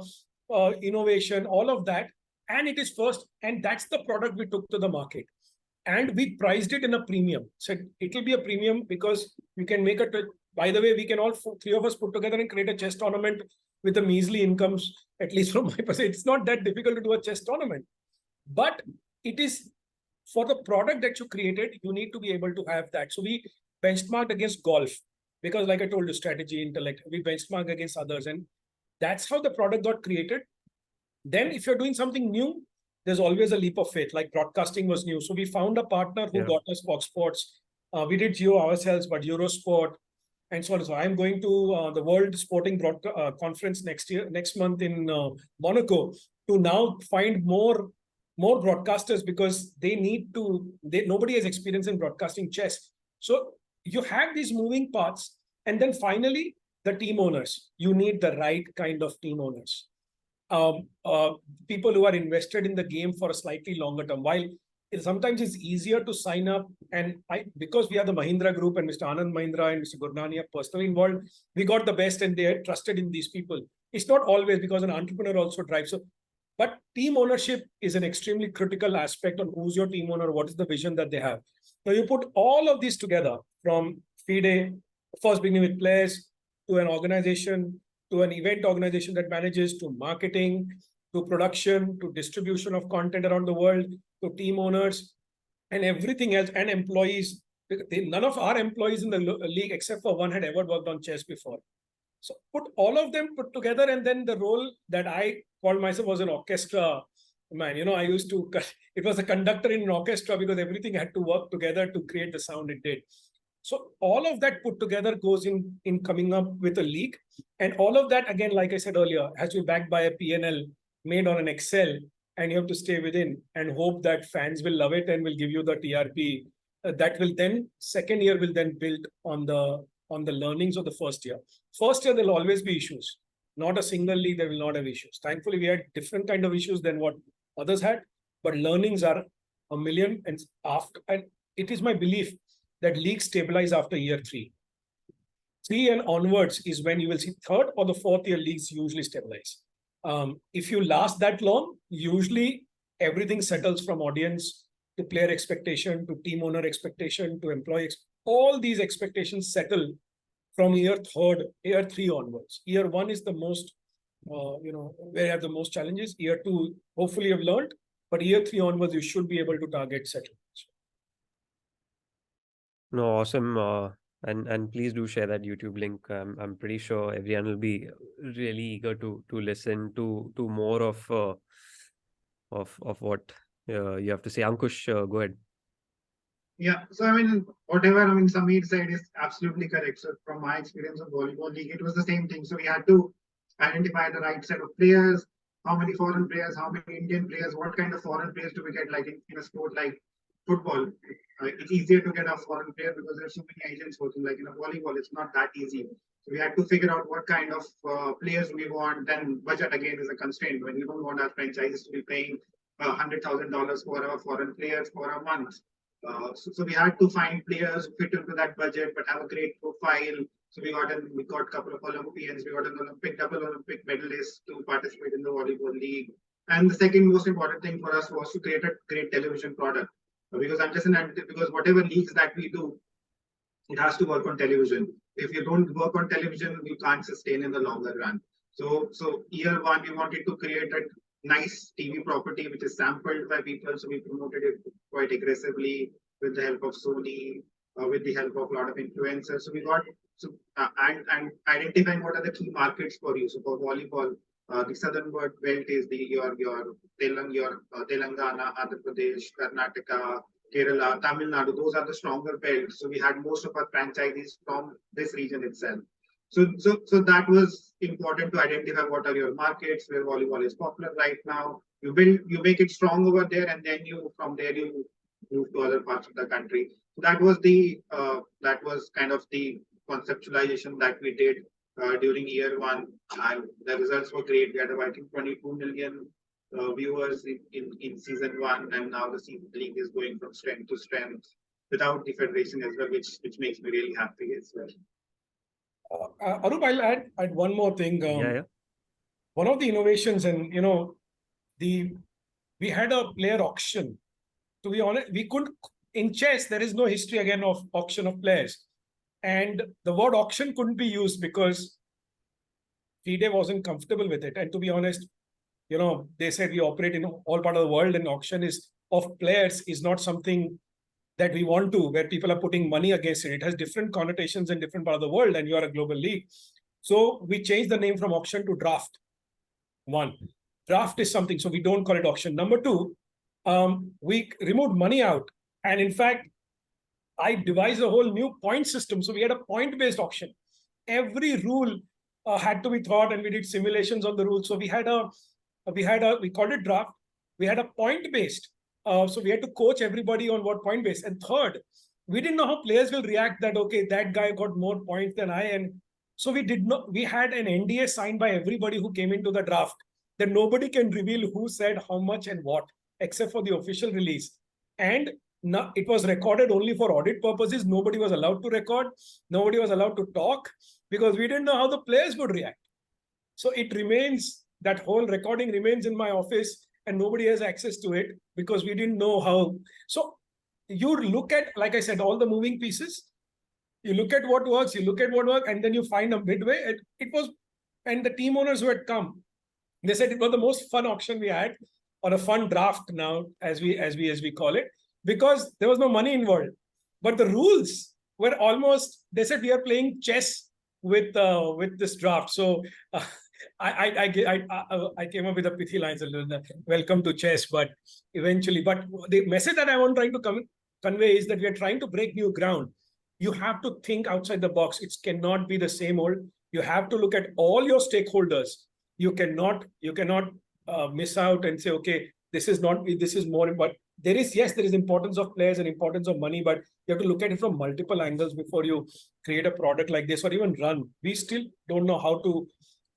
innovation, all of that. And it is first. And that's the product we took to the market. And we priced it in a premium. So it will be a premium because you can make it. By the way, we can all three of us put together and create a chess tournament with a measly incomes, at least from my perspective. It's not that difficult to do a chess tournament. But it is, for the product that you created, you need to be able to have that. So we benchmarked against golf, because like I told you, strategy, intellect, we benchmark against others. And that's how the product got created. Then if you're doing something new, there's always a leap of faith, like broadcasting was new. So we found a partner who got us Fox Sports. We did Geo ourselves, but Eurosport and so on. So I'm going to the World Sporting Conference next month in Monaco, to now find more broadcasters, because they need to, nobody has experience in broadcasting chess. So you have these moving parts. And then finally, the team owners. You need the right kind of team owners. People who are invested in the game for a slightly longer term. While sometimes it's easier to sign up, and because we are the Mahindra Group and Mr. Anand Mahindra and Mr. Gurnani are personally involved, we got the best and they are trusted in these people. It's not always, because an entrepreneur also drives. So, but team ownership is an extremely critical aspect on who's your team owner, what is the vision that they have. So you put all of these together, from FIDE, first beginning with players, to an organization, to an event organization that manages, to marketing, to production, to distribution of content around the world, to team owners, and everything else, and employees. None of our employees in the league, except for one, had ever worked on chess before. So put all of them put together, and then the role that I called myself was an orchestra man. I used to, it was a conductor in an orchestra, because everything had to work together to create the sound it did. So all of that put together goes in coming up with a league. And all of that, again, like I said earlier, has to be backed by a P&L made on an Excel, and you have to stay within and hope that fans will love it and will give you the TRP. That will then, second year will then build on the learnings of the first year. First year, there'll always be issues. Not a single league that will not have issues. Thankfully, we had different kind of issues than what others had, but learnings are a million. And it is my belief that leagues stabilize after year 3. 3 and onwards is when you will see third or the fourth year leagues usually stabilize. If you last that long, usually everything settles, from audience to player expectation to team owner expectation to employee. All these expectations settle from year 3 onwards. Year 1 is the most, where you have the most challenges. Year 2, hopefully you've learned, but year 3 onwards, you should be able to target settlements. No, awesome. And please do share that YouTube link. I'm pretty sure everyone will be really eager to listen to more of what you have to say. Ankush, go ahead. Yeah, so I mean, whatever Sameer said is absolutely correct. So from my experience of volleyball league, it was the same thing. So we had to identify the right set of players, how many foreign players, how many Indian players, what kind of foreign players do we get, like in a sport like football. It's easier to get a foreign player because there's so many agents working. Like in a volleyball, it's not that easy. So we had to figure out what kind of players we want. Then budget again is a constraint. When you don't want our franchises to be paying $100,000 for our foreign players for a month. So we had to find players who fit into that budget but have a great profile. So we got a couple of Olympians, we got an double Olympic medalist to participate in the volleyball league. And the second most important thing for us was to create a great television product. Because whatever leagues that we do, it has to work on television. If you don't work on television, you can't sustain in the longer run. So year one, we wanted to create a nice TV property which is sampled by people. So we promoted it quite aggressively with the help of Sony, with the help of a lot of influencers. So we got and identifying what are the key markets for you. So for volleyball, the southern belt is your Telangana, Andhra Pradesh, Karnataka, Kerala, Tamil Nadu. Those are the stronger belts. So we had most of our franchisees from this region itself. So that was important to identify what are your markets where volleyball is popular right now. You make it strong over there, and then from there you move to other parts of the country. So that was kind of the conceptualization that we did during year one, and the results were great. We had I think 22 million viewers in season one, and now the league is going from strength to strength without the federation as well, which makes me really happy as well. Arup, I'll add one more thing. Yeah. One of the innovations, and we had a player auction. To be honest, we couldn't in chess. There is no history again of auction of players, and the word auction couldn't be used because FIDE wasn't comfortable with it. And to be honest, they said we operate in all part of the world, and auction of players is not something that we want to, where people are putting money against it. It has different connotations in different part of the world, and you are a global league. So we changed the name from auction to draft. One, draft is something, so we don't call it auction. Number two, we removed money out. And in fact, I devised a whole new point system. So we had a point-based auction. Every rule had to be thought, and we did simulations on the rules. So we called it draft. We had a point-based. So we had to coach everybody on what point based. And third, we didn't know how players will react that, okay, that guy got more points than I. And so we had an NDA signed by everybody who came into the draft that nobody can reveal who said how much and what, except for the official release. And it was recorded only for audit purposes. Nobody was allowed to record. Nobody was allowed to talk because we didn't know how the players would react. So that whole recording remains in my office, and nobody has access to it because we didn't know how. So you look at, like I said, all the moving pieces. You look at what works, and then you find a midway. And the team owners who had come, they said it was the most fun auction we had, or a fun draft now, as we call it, because there was no money involved. But the rules were almost, they said we are playing chess with this draft. So I came up with a pithy lines a little. Welcome to chess, but the message that I want trying to convey is that we are trying to break new ground. You have to think outside the box. It cannot be the same old. You have to look at all your stakeholders. You cannot miss out and say, okay, this is more. But there is importance of players and importance of money, but you have to look at it from multiple angles before you create a product like this or even run. We still don't know how to.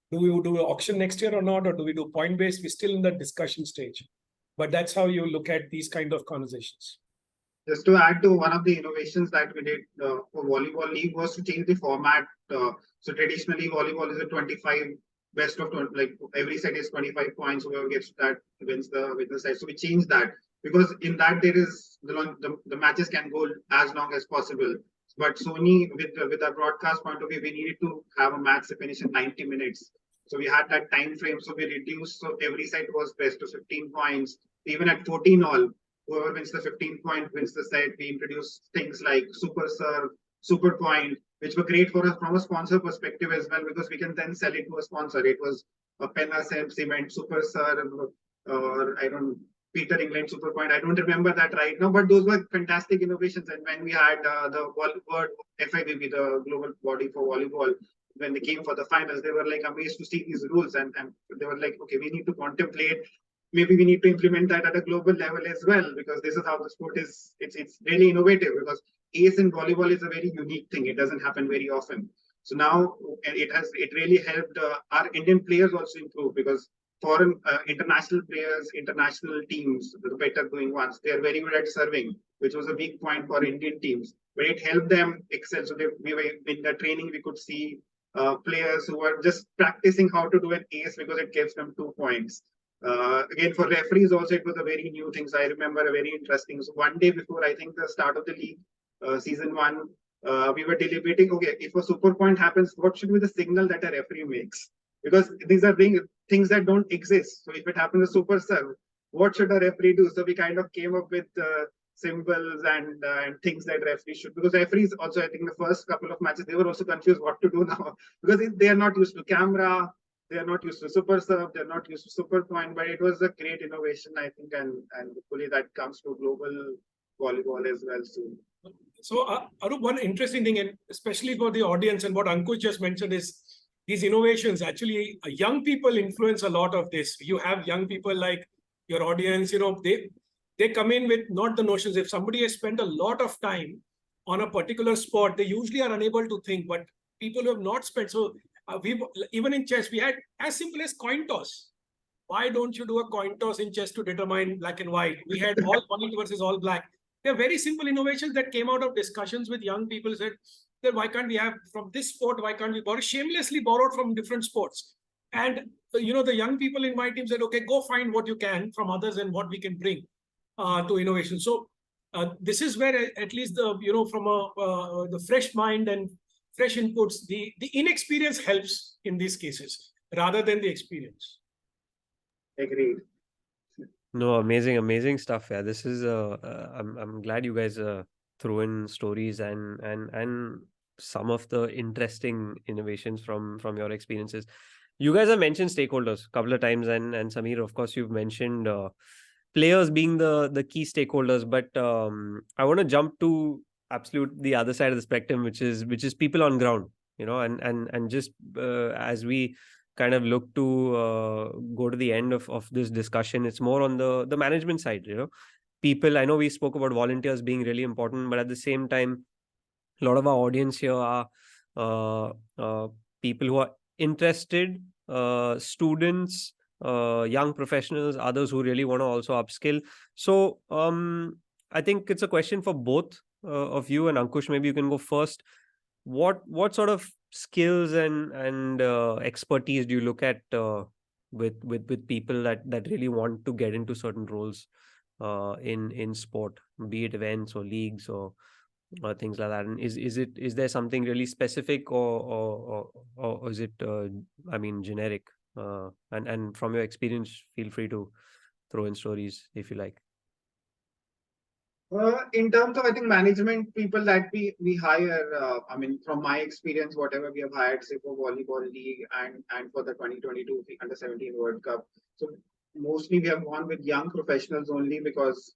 Do we do an auction next year or not? Or do we do point-based? We're still in the discussion stage. But that's how you look at these kind of conversations. Just to add to one of the innovations that we did for Volleyball League was to change the format. So traditionally, volleyball is a 25 best of 20, like every set is 25 points. Whoever gets that wins the set. So we changed that because in that there is the matches can go as long as possible. But Sony, with our broadcast point of view, we needed to have a match finish in 90 minutes. So we had that time frame. So we reduced. So every set was best to 15 points. Even at 14 all, whoever wins the 15 point wins the set. We introduced things like super serve. Super Point, which were great for us from a sponsor perspective as well, because we can then sell it to a sponsor. It was a Penna Cement, Super Serve, or I don't Peter England Super Point. I don't remember that right now, but those were fantastic innovations. And when we had the World FIVB, the global body for volleyball, when they came for the finals, they were like amazed to see these rules, and they were like, okay, we need to contemplate. Maybe we need to implement that at a global level as well, because this is how the sport is. It's really innovative, because ace in volleyball is a very unique thing. It doesn't happen very often. So now it really helped our Indian players also improve, because foreign international players, international teams, the better going ones, they are very good at serving, which was a weak point for Indian teams. But it helped them excel. So we were in the training, we could see players who were just practicing how to do an ace because it gives them 2 points. Again, for referees also, it was a very new thing. So I remember a very interesting. So one day before, I think the start of the league, season 1, we were deliberating, okay, if a super point happens, what should be the signal that a referee makes? Because these are things that don't exist. So if it happens a super serve, what should a referee do? So we kind of came up with symbols and things that referees should, because referees also, I think the first couple of matches, they were also confused what to do now, because they are not used to camera, they are not used to super serve, they're not used to super point. But it was a great innovation, I think, and hopefully that comes to global volleyball as well soon. So, Arup, one interesting thing, and especially for the audience, and what Ankush just mentioned, is these innovations. Actually, young people influence a lot of this. You have young people like your audience, they come in with not the notions. If somebody has spent a lot of time on a particular sport, they usually are unable to think. But people who have not spent, so we've even in chess, we had as simple as coin toss. Why don't you do a coin toss in chess to determine black and white? We had all white versus all black. They're very simple innovations that came out of discussions with young people. Said that why can't we have from this sport? Why can't we borrow, shamelessly borrowed from different sports? And the young people in my team said, okay, go find what you can from others and what we can bring to innovation. So this is where at least from the fresh mind and fresh inputs, the inexperience helps in these cases rather than the experience. Agreed. No, amazing stuff. Yeah, this is I'm glad you guys throw in stories and some of the interesting innovations from your experiences. You guys have mentioned stakeholders a couple of times, and Sameer, of course, you've mentioned players being the key stakeholders. But I want to jump to the other side of the spectrum, which is people on ground. And just as we kind of look to go to the end of this discussion, it's more on the management side. People, I know we spoke about volunteers being really important, but at the same time, a lot of our audience here are people who are interested, students, young professionals, others who really want to also upskill. So I think it's a question for both of you, and Ankush, maybe you can go first. What sort of skills and expertise do you look at with people that really want to get into certain roles in sport, be it events or leagues or things like that? And is there something really specific or is it generic? And from your experience, feel free to throw in stories if you like. In terms of, I think, management people that we hire, from my experience, whatever we have hired, say for volleyball league and for the 2022 under-17 World Cup. So mostly we have gone with young professionals only, because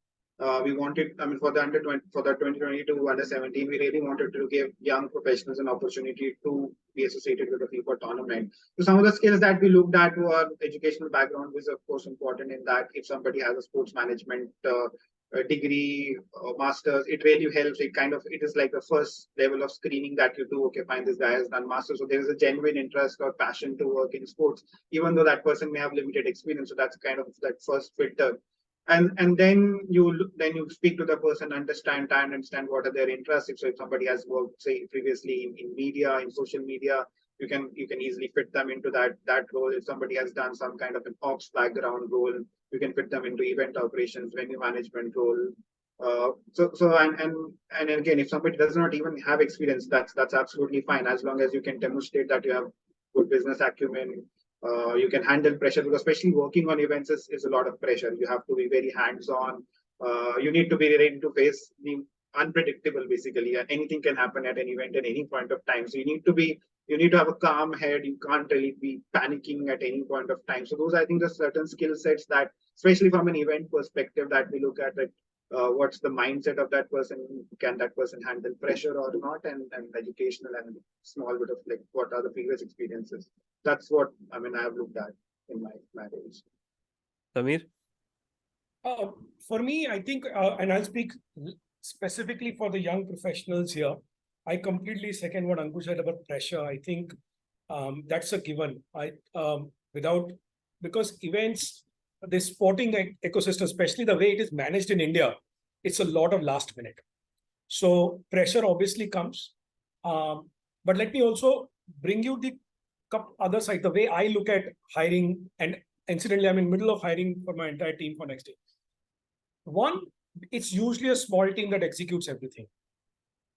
we wanted, for the 2022 under-17, we really wanted to give young professionals an opportunity to be associated with the FIFA tournament. So some of the skills that we looked at were educational background, was of course important in that. If somebody has a sports management a degree or masters, it really helps. It is like the first level of screening that you do. Okay, fine, this guy has done masters, so there is a genuine interest or passion to work in sports, even though that person may have limited experience. So that's kind of that first filter. And then you speak to the person, understand what are their interests. If somebody has worked, say, previously in media, in social media, you can easily fit them into that role. If somebody has done some kind of an ops background role, you can fit them into event operations, venue management role. And again, if somebody does not even have experience, that's absolutely fine, as long as you can demonstrate that you have good business acumen. You can handle pressure, because especially working on events is a lot of pressure. You have to be very hands-on. You need to be ready to face the unpredictable basically. Anything can happen at an event at any point of time. So you need to have a calm head. You can't really be panicking at any point of time. So those, I think, the certain skill sets that, especially from an event perspective, that we look at it. What's the mindset of that person? Can that person handle pressure or not? And educational and small bit of like what are the previous experiences? That's what I mean. I have looked at in my days. Sameer? For me, I think, and I'll speak specifically for the young professionals here. I completely second what Ankush said about pressure. I think that's a given. Because events, the sporting ecosystem, especially the way it is managed in India, it's a lot of last minute. So pressure obviously comes. But let me also bring you the other side, the way I look at hiring, and incidentally, I'm in the middle of hiring for my entire team for next year. One, it's usually a small team that executes everything.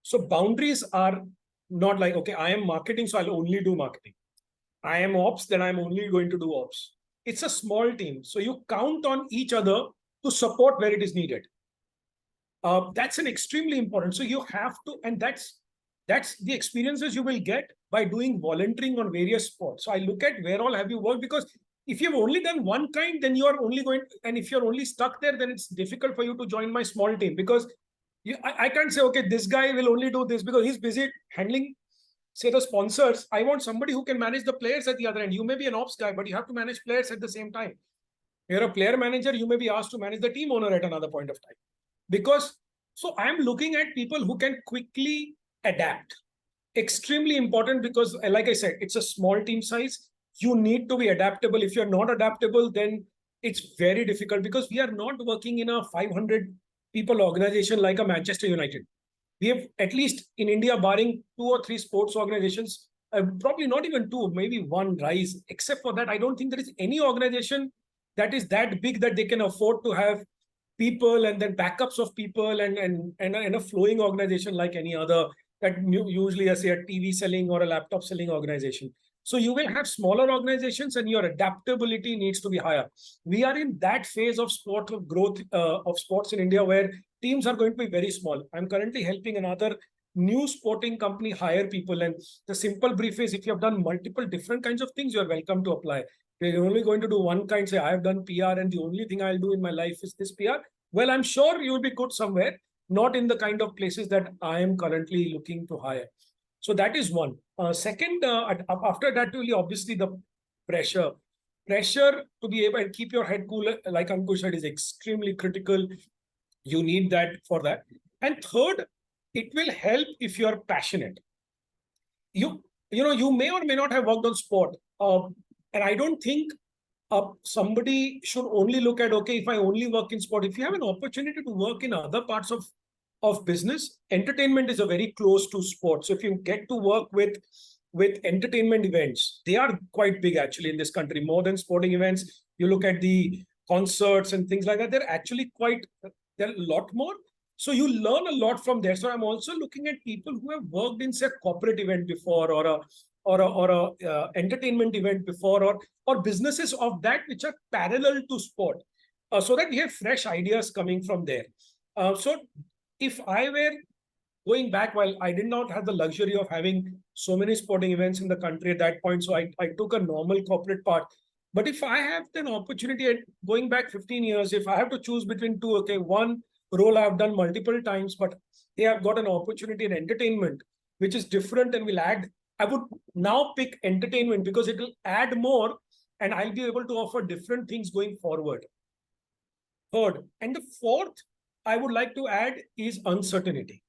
So boundaries are not like, okay, I am marketing, so I'll only do marketing. I am ops, then I'm only going to do ops. It's a small team. So you count on each other to support where it is needed. That's an extremely important. So you have to, and that's the experiences you will get by doing volunteering on various sports. So I look at where all have you worked, because if you've only done one kind, then you are only going, and if you're only stuck there, then it's difficult for you to join my small team, because I can't say, okay, this guy will only do this because he's busy handling, say, the sponsors. I want somebody who can manage the players at the other end. You may be an ops guy, but you have to manage players at the same time. You're a player manager, you may be asked to manage the team owner at another point of time. Because, so I'm looking at people who can quickly adapt. Extremely important, because like I said, it's a small team size. You need to be adaptable. If you're not adaptable, then it's very difficult, because we are not working in a 500 people organization like a Manchester United. We have, at least in India, barring 2 or 3 sports organizations, probably not even 2, maybe 1 rise. Except for that, I don't think there is any organization that is that big that they can afford to have people and then backups of people and a flowing organization like any other, that usually I say a TV selling or a laptop selling organization. So you will have smaller organizations and your adaptability needs to be higher. We are in that phase of sport of growth of sports in India, where teams are going to be very small. I'm currently helping another new sporting company hire people. And the simple brief is, if you have done multiple different kinds of things, you're welcome to apply. You're only going to do one kind, say, I have done PR and the only thing I'll do in my life is this PR. Well, I'm sure you'll be good somewhere, not in the kind of places that I am currently looking to hire. So that is one. Second, after that, really, obviously the pressure. Pressure to be able to keep your head cool, like Ankush said, is extremely critical. You need that for that. And third, it will help if you are passionate. You may or may not have worked on sport. And I don't think somebody should only look at, okay, if I only work in sport. If you have an opportunity to work in other parts of business, entertainment is a very close to sport. So if you get to work with entertainment events, they are quite big actually in this country, more than sporting events. You look at the concerts and things like that, they're actually they're a lot more. So you learn a lot from there. So I'm also looking at people who have worked in, say, a corporate event before, or a entertainment event before, or businesses of that which are parallel to sport, so that we have fresh ideas coming from there. So if I were going back, while I did not have the luxury of having so many sporting events in the country at that point, so I took a normal corporate part. But if I have an opportunity at going back 15 years, if I have to choose between two, okay, one role I've done multiple times, but they have got an opportunity in entertainment, which is different and will add, I would now pick entertainment because it will add more and I'll be able to offer different things going forward. Third, and the fourth I would like to add is uncertainty.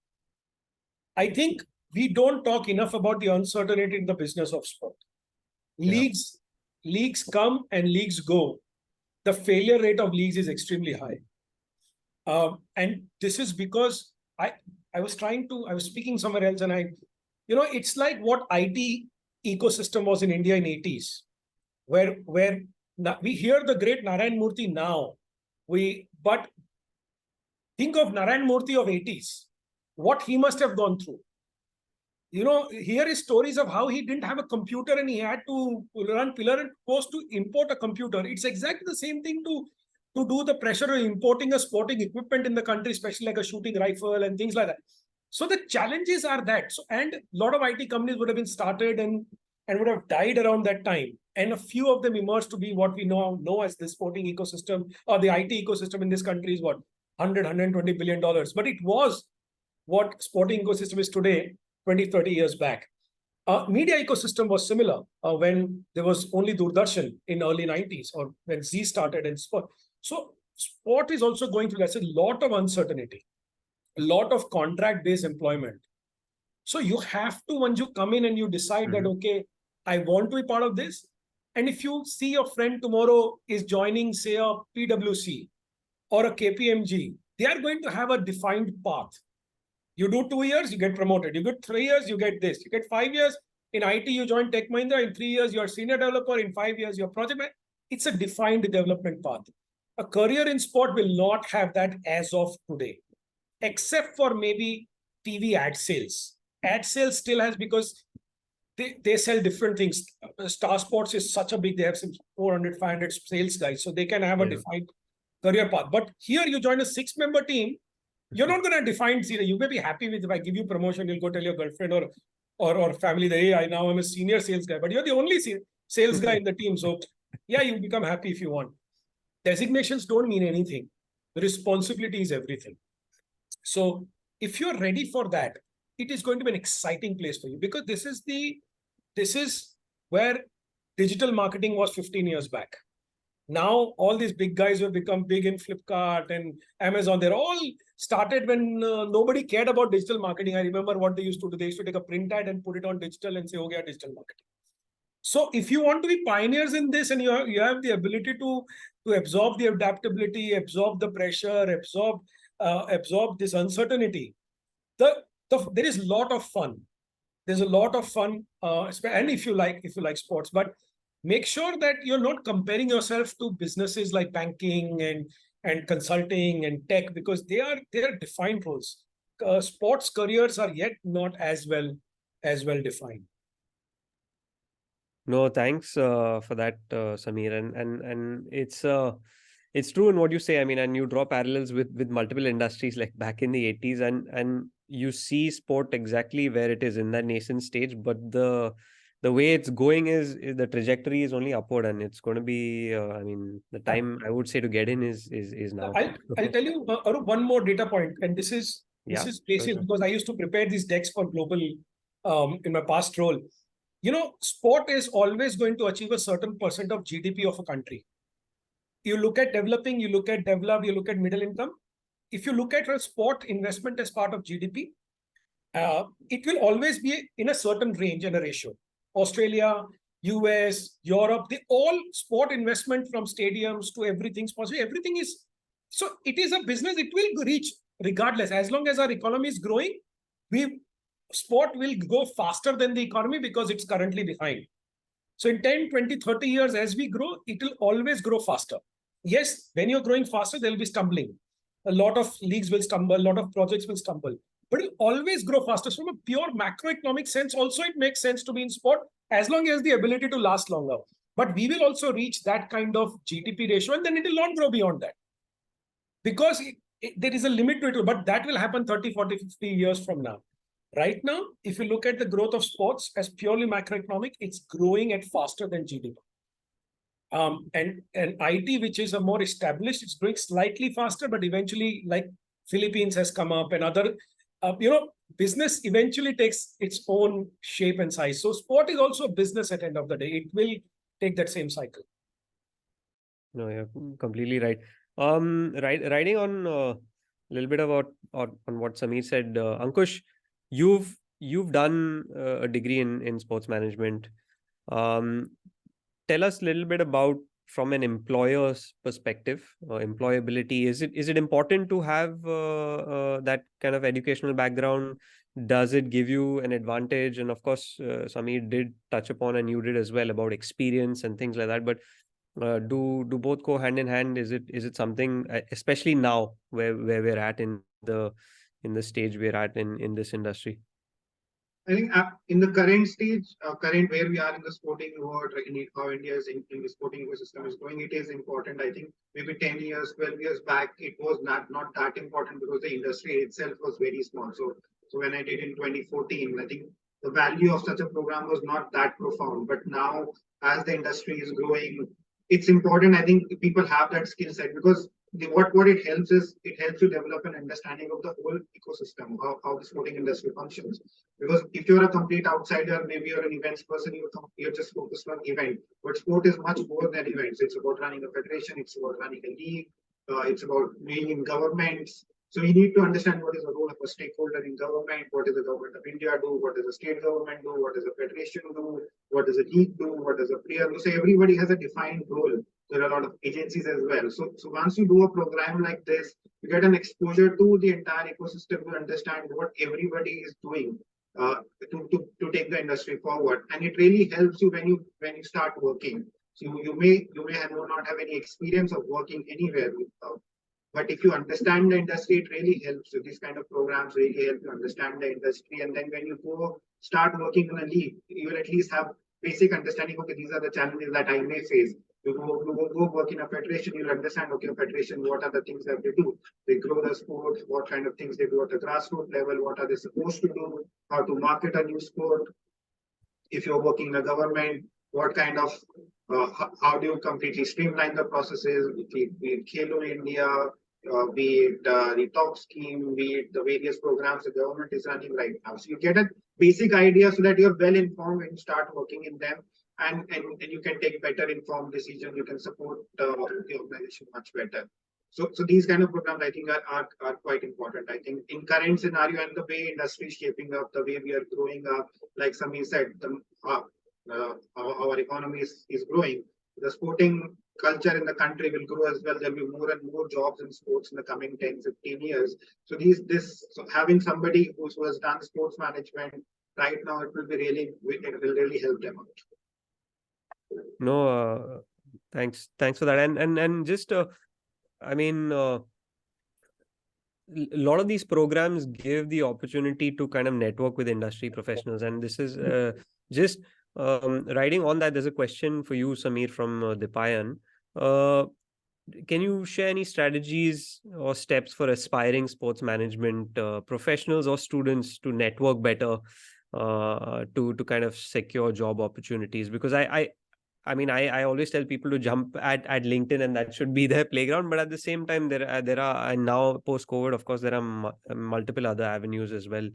I think we don't talk enough about the uncertainty in the business of sport. Leagues come and leagues go. The failure rate of leagues is extremely high. And this is because I was speaking somewhere else, and it's like what IT ecosystem was in India in 80s, where we hear the great Narayan Murthy now, but think of Narayan Murthy of 80s, what he must have gone through. Here is stories of how he didn't have a computer and he had to run pillar and post to import a computer. It's exactly the same thing to to do the pressure of importing a sporting equipment in the country, especially like a shooting rifle and things like that. So the challenges are that. So, and a lot of IT companies would have been started and would have died around that time. And a few of them emerged to be what we know as the sporting ecosystem, or the IT ecosystem in this country is what, 120 billion dollars. But it was what sporting ecosystem is today, 20, 30 years back. Media ecosystem was similar when there was only Doordarshan in early 90s, or when Z started in sport. So sport is also going through, that's a lot of uncertainty, a lot of contract-based employment. So you have to, once you come in and you decide that, okay, I want to be part of this. And if you see your friend tomorrow is joining, say, a PwC or a KPMG, they are going to have a defined path. You do 2 years, you get promoted. You get 3 years, you get this. You get 5 years. In IT, you join Tech Mahindra. In 3 years, you're a senior developer. In 5 years, you're project manager. It's a defined development path. A career in sport will not have that as of today, except for maybe TV ad sales. Ad sales still has, because they sell different things. Star Sports is such a big, they have some 400, 500 sales guys. So they can have a defined career path. But here you join a 6-member team, you're not going to define zero. You may be happy with, if I give you promotion, you'll go tell your girlfriend or family that, hey, I now am a senior sales guy, but you're the only sales guy in the team. So yeah, you become happy if you want. Designations don't mean anything. The responsibility is everything. So if you're ready for that, it is going to be an exciting place for you, because this is where digital marketing was 15 years back. Now, all these big guys who have become big in Flipkart and Amazon, they're all started when nobody cared about digital marketing. I remember what they used to do. They used to take a print ad and put it on digital and say, okay, digital marketing. So if you want to be pioneers in this, and you have the ability to absorb the adaptability, absorb the pressure, absorb this uncertainty, there is a lot of fun. There's a lot of fun, and if you like sports, but make sure that you're not comparing yourself to businesses like banking and consulting and tech, because they are defined roles. Sports careers are yet not as well defined. No, thanks for that, Sameer. And it's true in what you say. I mean, and you draw parallels with multiple industries, like back in the 80s, and you see sport exactly where it is in that nascent stage. But the way it's going is the trajectory is only upward, and it's going to be. I mean, the time I would say to get in is now. I'll tell you, Arup, one more data point, and this is basic, because I used to prepare these decks for global in my past role. You know, sport is always going to achieve a certain percent of GDP of a country. You look at developing, you look at developed, you look at middle income. If you look at a sport investment as part of GDP, it will always be in a certain range and a ratio. Australia, US, Europe, they all sport investment, from stadiums to everything, everything is, so it is a business. It will reach regardless. As long as our economy is growing, sport will go faster than the economy, because it's currently behind. So in 10, 20, 30 years, as we grow, it will always grow faster. Yes, when you're growing faster, there'll be stumbling. A lot of leagues will stumble, a lot of projects will stumble, but it'll always grow faster. So from a pure macroeconomic sense, also it makes sense to be in sport, as long as the ability to last longer. But we will also reach that kind of GDP ratio, and then it will not grow beyond that, because there is a limit to it, but that will happen 30, 40, 50 years from now. Right now, if you look at the growth of sports as purely macroeconomic, it's growing at faster than GDP. And IT, which is a more established, it's growing slightly faster, but eventually, like Philippines has come up, and other, business eventually takes its own shape and size. So sport is also a business at the end of the day. It will take that same cycle. No, you're completely right. Riding on a little bit about on what Sameer said, Ankush, you've done a degree in sports management. Tell us a little bit about, from an employer's perspective, employability. Is it important to have that kind of educational background? Does it give you an advantage? And of course, Sameer did touch upon, and you did as well, about experience and things like that. But do both go hand in hand? Is it something, especially now where we're at in the stage we're at in this industry? I think in the current stage, current where we are in the sporting world, how India is in the sporting ecosystem is growing, it is important. I think maybe 10 years, 12 years back, it was not that important because the industry itself was very small. So when I did in 2014, I think the value of such a program was not that profound. But now, as the industry is growing, it's important. I think people have that skill set because what it helps is it helps you develop an understanding of the whole ecosystem, how the sporting industry functions. Because if you're a complete outsider, maybe you're an events person, you're just focused on event. But sport is much more than events. It's about running a federation, it's about running a league, it's about being in governments. So you need to understand what is the role of a stakeholder in government, what does the government of India do, what does the state government do, what does the federation do, what does the league do, what does the player do. So everybody has a defined role. There are a lot of agencies as well. So once you do a program like this, you get an exposure to the entire ecosystem to understand what everybody is doing uh, to take the industry forward. And it really helps you when you start working. So you may not have any experience of working anywhere, but if you understand the industry, it really helps. So these kind of programs really help you understand the industry. And then when you go start working in a league, you will at least have basic understanding. Okay, these are the challenges that I may face. You go work in a federation, you'll understand, okay, a federation, what are the things that they do? They grow the sport, what kind of things they do at the grassroots level, what are they supposed to do, how to market a new sport. If you're working in a government, what kind of, how do you completely streamline the processes, be it Khelo India, be it the top scheme, be it the various programs the government is running right now. So you get a basic idea so that you're well informed when you start working in them and you can take better informed decisions. You can support the organization much better. So these kind of programs, I think, are quite important. I think in current scenario and the way industry is shaping up, the way we are growing up, like Sameer said, our economy is growing. The sporting culture in the country will grow as well. There'll be more and more jobs in sports in the coming 10, 15 years. So having somebody who has done sports management right now, it will really help them out. No, thanks for that. And just I mean, a lot of these programs give the opportunity to kind of network with industry professionals, and this is just riding on that. There's a question for you, Sameer, from Dipayan. Can you share any strategies or steps for aspiring sports management professionals or students to network better, to kind of secure job opportunities? Because I mean, I always tell people to jump at LinkedIn, and that should be their playground. But at the same time, there are, and now post COVID, of course, there are multiple other avenues as well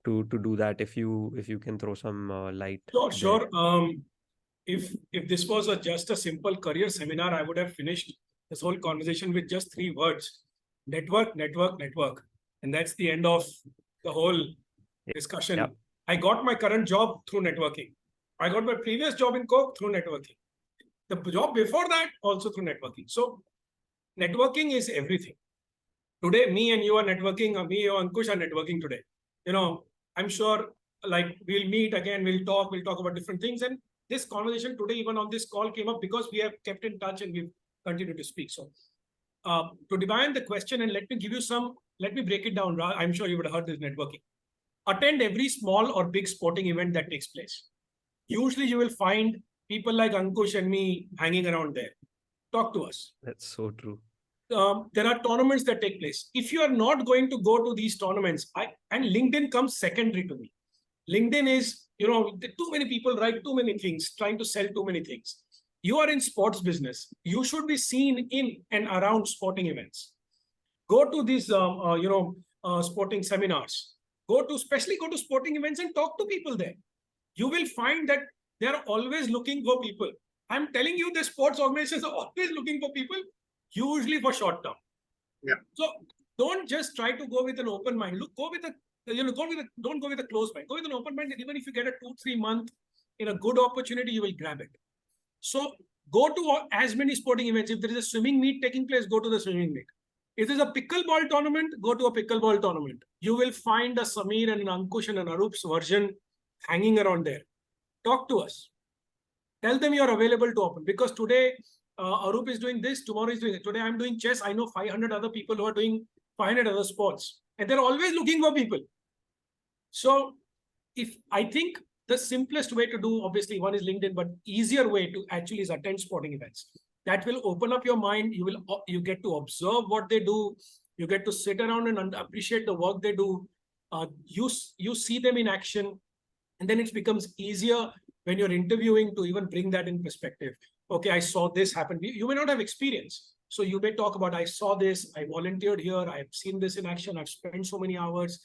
to do that. If you can throw some light. Sure. If this was just a simple career seminar, I would have finished this whole conversation with just 3 words: network, network, network, and that's the end of the whole discussion. Yeah. I got my current job through networking. I got my previous job in Coke through networking. The job before that also through networking. So networking is everything. Today, me and you are networking, me or Ankush are networking today. I'm sure like we'll meet again, we'll talk about different things. And this conversation today, even on this call, came up because we have kept in touch and we've continued to speak. So to define the question, and let me break it down. I'm sure you would have heard this networking. Attend every small or big sporting event that takes place. Usually you will find people like Ankush and me hanging around there. Talk to us. That's so true. There are tournaments that take place. If you are not going to go to these tournaments, and LinkedIn comes secondary to me. LinkedIn is, too many people write too many things, trying to sell too many things. You are in sports business. You should be seen in and around sporting events. Go to these, sporting seminars. Especially go to sporting events and talk to people there. You will find that they are always looking for people. I'm telling you, the sports organizations are always looking for people, usually for short term. Yeah. So don't just try to go with an open mind. Don't go with a closed mind. Go with an open mind. And even if you get a 2-3 month in a good opportunity, you will grab it. So go to as many sporting events. If there is a swimming meet taking place, go to the swimming meet. If there's a pickleball tournament, go to a pickleball tournament. You will find a Sameer and an Ankush and an Arup's version hanging around there. Talk to us. Tell them you're available to open, because today Arup is doing this, tomorrow is doing it. Today I'm doing chess. I know 500 other people who are doing 500 other sports, and they're always looking for people. So if I think the simplest way to do, obviously one is LinkedIn, but easier way to actually is attend sporting events. That will open up your mind. You get to observe what they do. You get to sit around and appreciate the work they do. You see them in action, and then it becomes easier when you're interviewing to even bring that in perspective. Okay, I saw this happen. You may not have experience. So you may talk about, I saw this, I volunteered here, I've seen this in action, I've spent so many hours.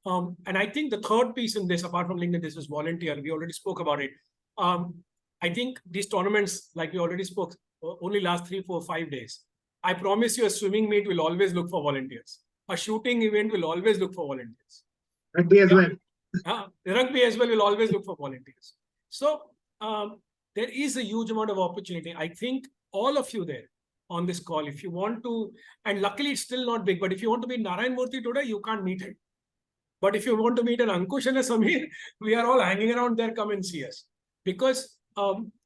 And I think the third piece in this, apart from LinkedIn, this is volunteer. We already spoke about it. I think these tournaments, like we already spoke, only last 3, 4, 5 days. I promise you a swimming meet will always look for volunteers. A shooting event will always look for volunteers. Rugby as well. Rugby as well will always look for volunteers. So there is a huge amount of opportunity. I think all of you there on this call, if you want to, and luckily it's still not big, but if you want to meet Narayan Murthy today, you can't meet him. But if you want to meet an Ankush and a Sameer, we are all hanging around there, come and see us. Because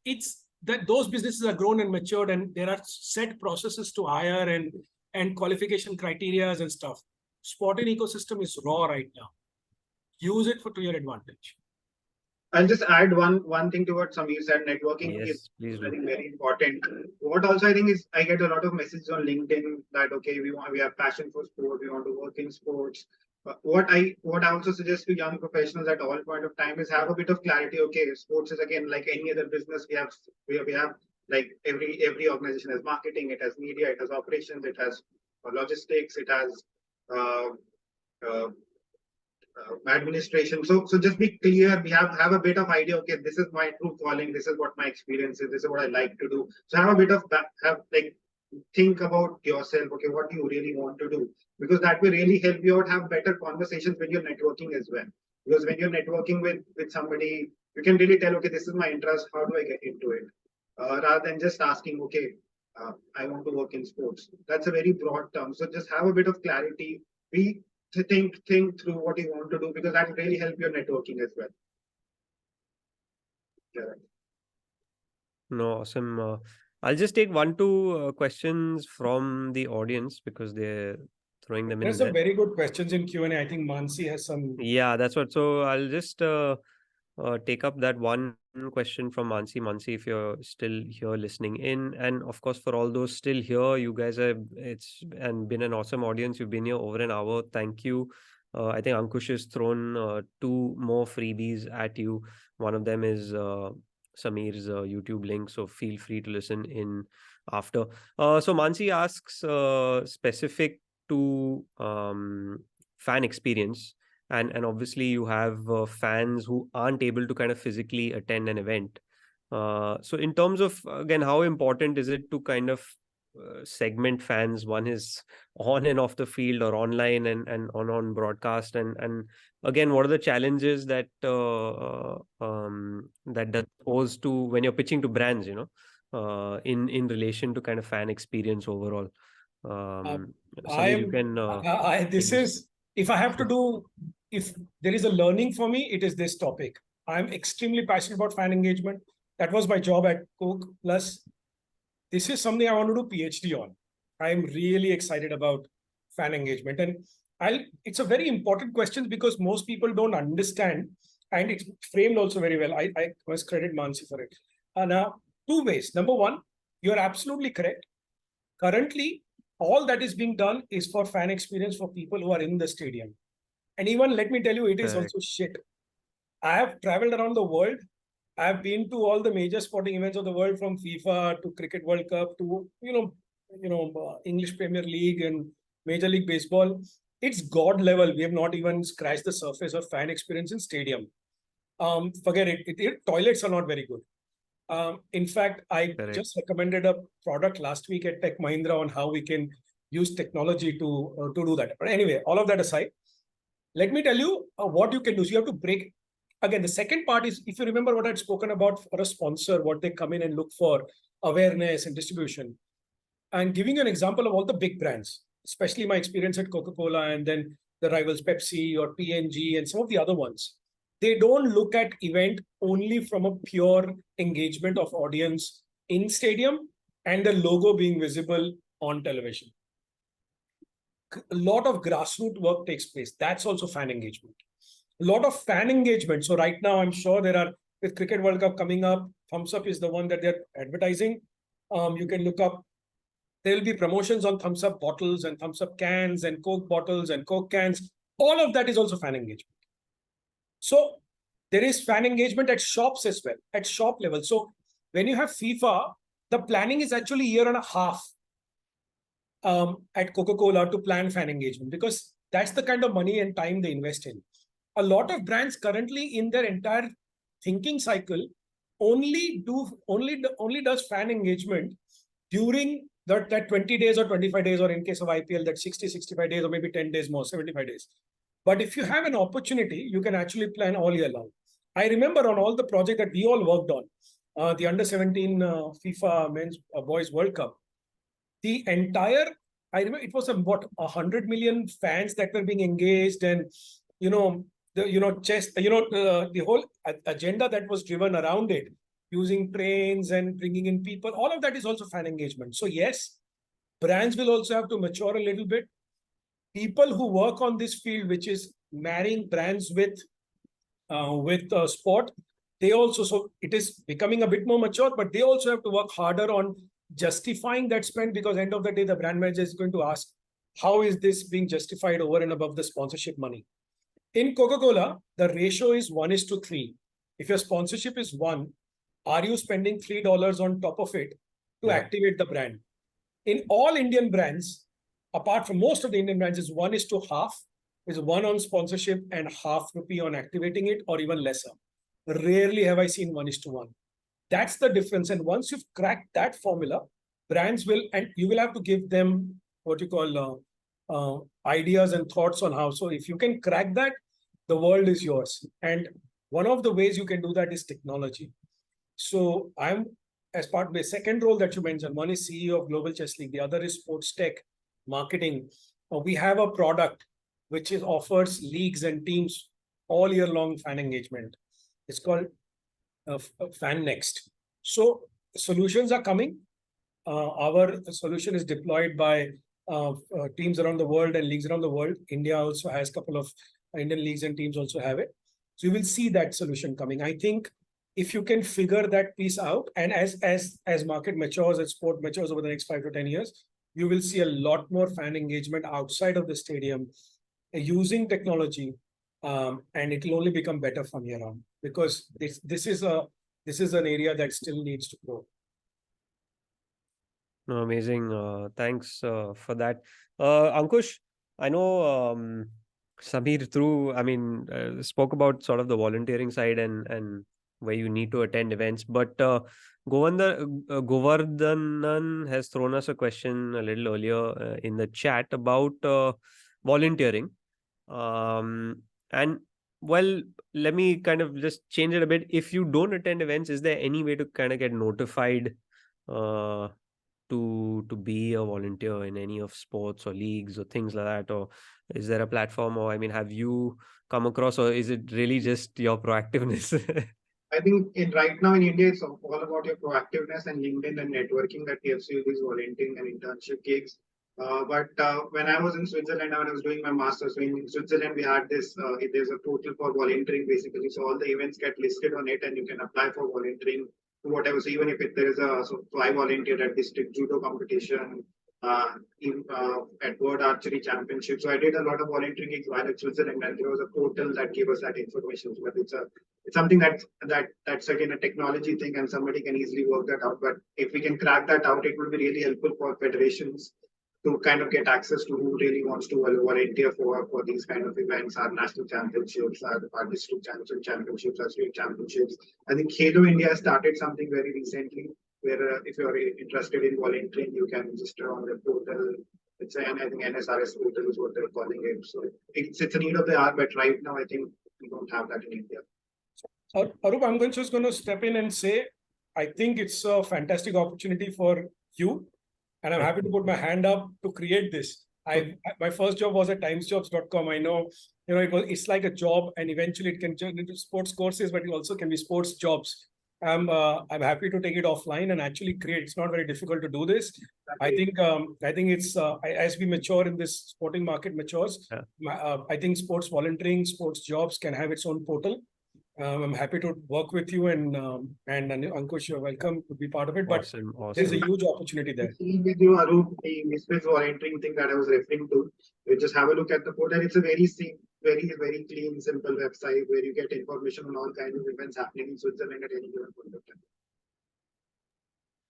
it's that those businesses are grown and matured, and there are set processes to hire and qualification criteria and stuff. Sporting ecosystem is raw right now. Use it to your advantage. I'll just add one thing to what Sameer said. Networking is please I think very important. What also I think is I get a lot of messages on LinkedIn that okay, we have passion for sport, we want to work in sports. What I also suggest to young professionals at all point of time is have a bit of clarity. Okay, sports is again like any other business. We have like every organization has marketing, it has media, it has operations, it has logistics, it has administration. So just be clear. We have a bit of idea. Okay, this is my true calling. This is what my experience is. This is what I like to do. So have a bit of think about yourself. Okay, what do you really want to do? Because that will really help you out. Have better conversations when you're networking as well. Because when you're networking with somebody, you can really tell, okay, this is my interest. How do I get into it? Rather than just asking, okay, I want to work in sports. That's a very broad term. So just have a bit of clarity. Think through what you want to do, because that will really help your networking as well. Yeah. No, awesome. I'll just take 1-2 questions from the audience because they're throwing them in. There's some very good questions in Q&A. I think Mansi has some. Yeah, that's what. So I'll just take up that one question from Mansi. Mansi, if you're still here listening in, and of course for all those still here, you guys have been an awesome audience. You've been here over an hour. Thank you. I think Ankush has thrown 2 more freebies at you. One of them is Sameer's YouTube link, so feel free to listen in after. So Mansi asks specific to fan experience. And obviously you have fans who aren't able to kind of physically attend an event. So in terms of, again, how important is it to kind of segment fans? One is on and off the field or online and on broadcast. And again, what are the challenges that that pose to when you're pitching to brands, in relation to kind of fan experience overall? Sameer, you can. If I have to do, if there is a learning for me, it is this topic. I'm extremely passionate about fan engagement. That was my job at Coke. Plus, this is something I want to do PhD on. I'm really excited about fan engagement. And it's a very important question because most people don't understand, and it's framed also very well. I must credit Mansi for it. Now, 2 ways. Number one, you're absolutely correct. Currently, all that is being done is for fan experience for people who are in the stadium. And even, let me tell you, it is also shit. I have traveled around the world. I have been to all the major sporting events of the world, from FIFA to Cricket World Cup to, English Premier League and Major League Baseball. It's God level. We have not even scratched the surface of fan experience in stadium. Forget it. Toilets are not very good. In fact, I just recommended a product last week at Tech Mahindra on how we can use technology to do that. But anyway, all of that aside, let me tell you what you can do. So you have to break. Again, the second part is, if you remember what I'd spoken about for a sponsor, what they come in and look for, awareness and distribution. And giving you an example of all the big brands, especially my experience at Coca-Cola and then the rivals Pepsi or P&G and some of the other ones. They don't look at event only from a pure engagement of audience in stadium and the logo being visible on television. A lot of grassroots work takes place. That's also fan engagement. A lot of fan engagement. So right now, I'm sure there are, with Cricket World Cup coming up, Thumbs Up is the one that they're advertising. You can look up, there will be promotions on Thumbs Up bottles and Thumbs Up cans and Coke bottles and Coke cans. All of that is also fan engagement. So there is fan engagement at shops as well, at shop level. So when you have FIFA, the planning is actually a year and a half at Coca-Cola to plan fan engagement, because that's the kind of money and time they invest in. A lot of brands currently in their entire thinking cycle only does fan engagement during that 20 days or 25 days, or in case of IPL, that 60, 65 days, or maybe 10 days more, 75 days. But if you have an opportunity, you can actually plan all year long. I remember on all the project that we all worked on, the under 17 FIFA men's boys World Cup, the entire, I remember it was what, 100 million fans that were being engaged, and the whole agenda that was driven around it, using trains and bringing in people, all of that is also fan engagement. So yes, brands will also have to mature a little bit. People who work on this field, which is marrying brands with sport, they also, so it is becoming a bit more mature, but they also have to work harder on justifying that spend, because end of the day, the brand manager is going to ask, how is this being justified over and above the sponsorship money? In Coca-Cola, the ratio is 1:3. If your sponsorship is 1, are you spending $3 on top of it to activate the brand? In all Indian brands, apart from most of the Indian brands, is 1:1/2, is 1 on sponsorship and ₹0.5 on activating it, or even lesser. Rarely have I seen 1:1. That's the difference. And once you've cracked that formula, brands will, and you will have to give them what you call ideas and thoughts on how. So if you can crack that, the world is yours. And one of the ways you can do that is technology. So I'm, as part of the second role that you mentioned, one is CEO of Global Chess League, the other is sports tech, marketing. We have a product which offers leagues and teams all year long fan engagement. It's called Fan Next. So solutions are coming. Our solution is deployed by teams around the world and leagues around the world. India also has a couple of Indian leagues and teams also have it. So you will see that solution coming. I think if you can figure that piece out, and as market matures, as sport matures over the next 5 to 10 years, you will see a lot more fan engagement outside of the stadium using technology, and it will only become better from here on, because this is an area that still needs to grow. No, amazing. Thanks for that. Ankush, I know Sameer spoke about sort of the volunteering side and where you need to attend events, but Govardhanan has thrown us a question a little earlier in the chat about volunteering. And well, let me kind of just change it a bit. If you don't attend events, is there any way to kind of get notified to be a volunteer in any of sports or leagues or things like that? Or is there a platform, or have you come across, or is it really just your proactiveness? I think right now in India, it's all about your proactiveness and LinkedIn and networking that gives you these volunteering and internship gigs. But when I was in Switzerland, when I was doing my master's, so in Switzerland, we had this, there's a portal for volunteering basically. So all the events get listed on it and you can apply for volunteering to whatever. So even if there is so I volunteered at district judo competition, at World Archery Championship. So I did a lot of volunteering gigs while in Switzerland, and there was a portal that gave us that information. But it's something that's again a technology thing, and somebody can easily work that out. But if we can crack that out, it will be really helpful for federations to kind of get access to who really wants to volunteer for these kind of events, our national championships, our district championships, our state championships. I think Halo India started something very recently, where if you're interested in volunteering, you can register on the portal. And I think NSRS portal is what they're calling it. So it's a need of the hour, but right now I think we don't have that in India. Arup, I'm just going to step in and say, I think it's a fantastic opportunity for you. And I'm happy to put my hand up to create this. My first job was at timesjobs.com. I know, it's like a job, and eventually it can turn into sports courses, but it also can be sports jobs. I'm happy to take it offline and actually create. It's not very difficult to do this. I think it's as we mature in this sporting market matures. I think sports volunteering, sports jobs can have its own portal. I'm happy to work with you and Ankush, you're welcome to be part of it. But Awesome. there's a huge opportunity there. With you, Arup, the misfits volunteering thing that I was referring to, you just have a look at the portal. It's a very clean, simple website where you get information on all kinds of events happening in Switzerland at any given point of time.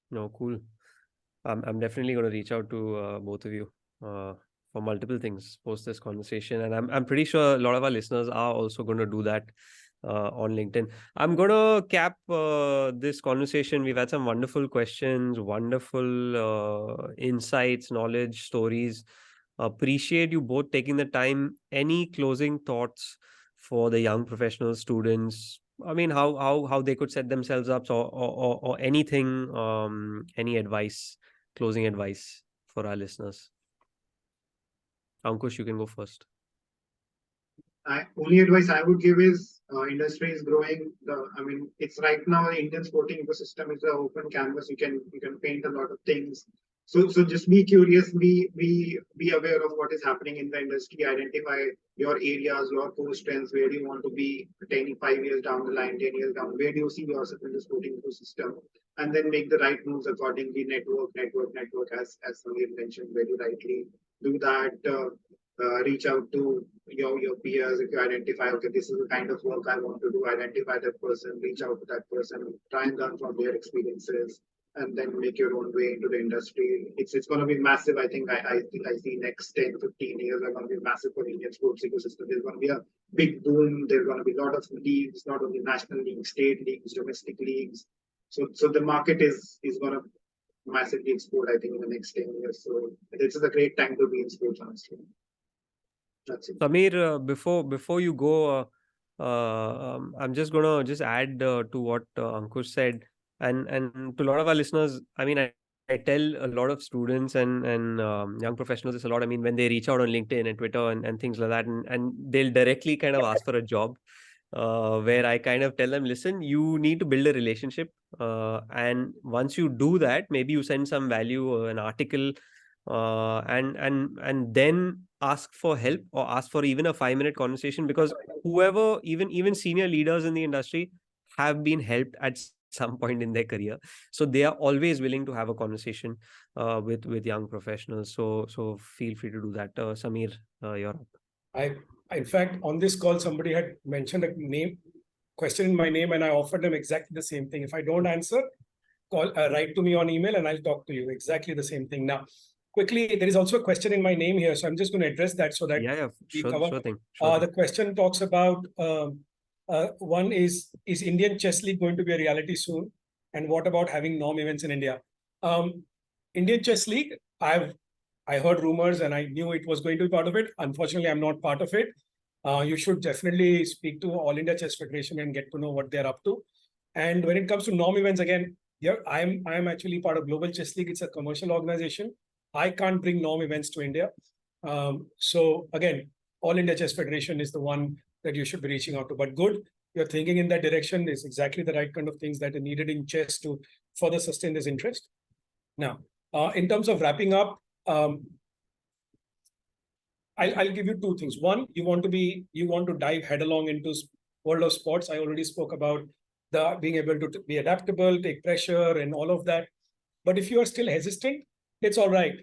No, cool. I'm definitely going to reach out to both of you for multiple things post this conversation, and I'm pretty sure a lot of our listeners are also going to do that on LinkedIn. I'm going to cap this conversation. We've had some wonderful questions, wonderful insights, knowledge, stories. Appreciate you both taking the time. Any closing thoughts for the young professional students? I mean, how they could set themselves up, or anything, any advice, closing advice for our listeners? Ankush, you can go first. Only advice I would give is industry is growing. It's right now the Indian sporting ecosystem is an open canvas. You can paint a lot of things. So just be curious, be aware of what is happening in the industry, identify your areas, your core strengths, where do you want to be 5 years down the line, 10 years down, where do you see yourself in the sporting ecosystem, and then make the right moves accordingly. Network, as Sameer mentioned very rightly. Do that, reach out to your peers. If you identify, okay, this is the kind of work I want to do, identify that person, reach out to that person, try and learn from their experiences, and then make your own way into the industry. It's going to be massive. I think I see next 10, 15 years are going to be massive for Indian sports ecosystem. There's going to be a big boom. There's going to be a lot of leagues, not only national leagues, state leagues, domestic leagues. So the market is going to massively explode, I think, in the next 10 years. So this is a great time to be in sports, honestly. That's it. Sameer, before you go, I'm just gonna add to what Ankush said, and to a lot of our listeners. I mean, I tell a lot of students and young professionals this a lot. I mean, when they reach out on LinkedIn and Twitter and things like that, and they'll directly kind of ask for a job, where I kind of tell them, listen, you need to build a relationship, and once you do that, maybe you send some value, an article, and then ask for help, or ask for even a 5-minute conversation, because whoever, even senior leaders in the industry have been helped at some point in their career, so they are always willing to have a conversation with young professionals. So feel free to do that. Sameer, you're up. In fact, on this call, somebody had mentioned a question in my name, and I offered them exactly the same thing. If I don't answer, write to me on email and I'll talk to you. Exactly the same thing. Now, quickly, there is also a question in my name here, so I'm just going to address that so that sure thing. The question talks about one is Indian Chess League going to be a reality soon, and what about having norm events in India? Indian Chess League, I heard rumors and I knew it was going to be part of it. Unfortunately, I'm not part of it. You should definitely speak to All India Chess Federation and get to know what they're up to. And when it comes to norm events, again, I am actually part of Global Chess League. It's a commercial organization. I can't bring norm events to India. So again, All India Chess Federation is the one that you should be reaching out to. But good, you're thinking in that direction. Is exactly the right kind of things that are needed in chess to further sustain this interest. Now, in terms of wrapping up, I'll give you two things. One, you want to dive headlong into world of sports. I already spoke about the being able to be adaptable, take pressure, and all of that. But if you are still hesitant, it's all right.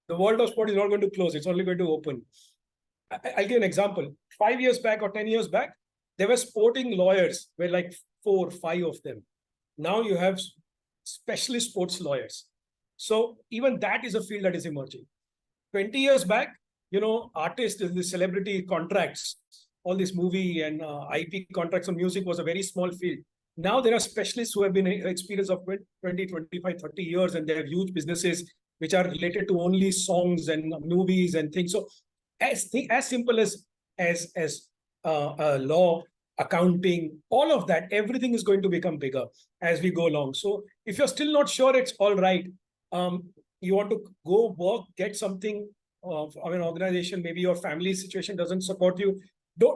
The world of sport is not going to close. It's only going to open. I'll give an example. 5 years back or 10 years back, there were sporting lawyers, were like 4 or 5 of them. Now you have specialist sports lawyers. So even that is a field that is emerging. 20 years back, artists, the celebrity contracts, all this movie and IP contracts on music was a very small field. Now there are specialists who have been experienced of 20, 25, 30 years, and they have huge businesses which are related to only songs and movies and things. So as simple as law, accounting, all of that, everything is going to become bigger as we go along. So if you're still not sure, it's all right. You want to go work, get something of an organization, maybe your family situation doesn't support you.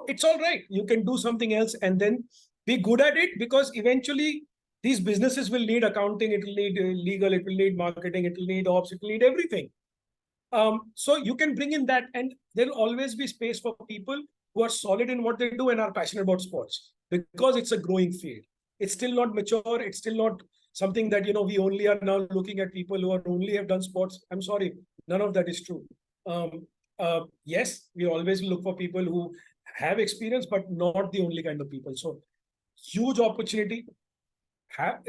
It's all right. You can do something else and then be good at it, because eventually These businesses will need accounting, it will need legal, it will need marketing, it will need ops, it will need everything. So you can bring in that, and there'll always be space for people who are solid in what they do and are passionate about sports, because it's a growing field. It's still not mature. It's still not something that, we only are now looking at people who are only have done sports. I'm sorry, none of that is true. Yes, we always look for people who have experience, but not the only kind of people. So huge opportunity.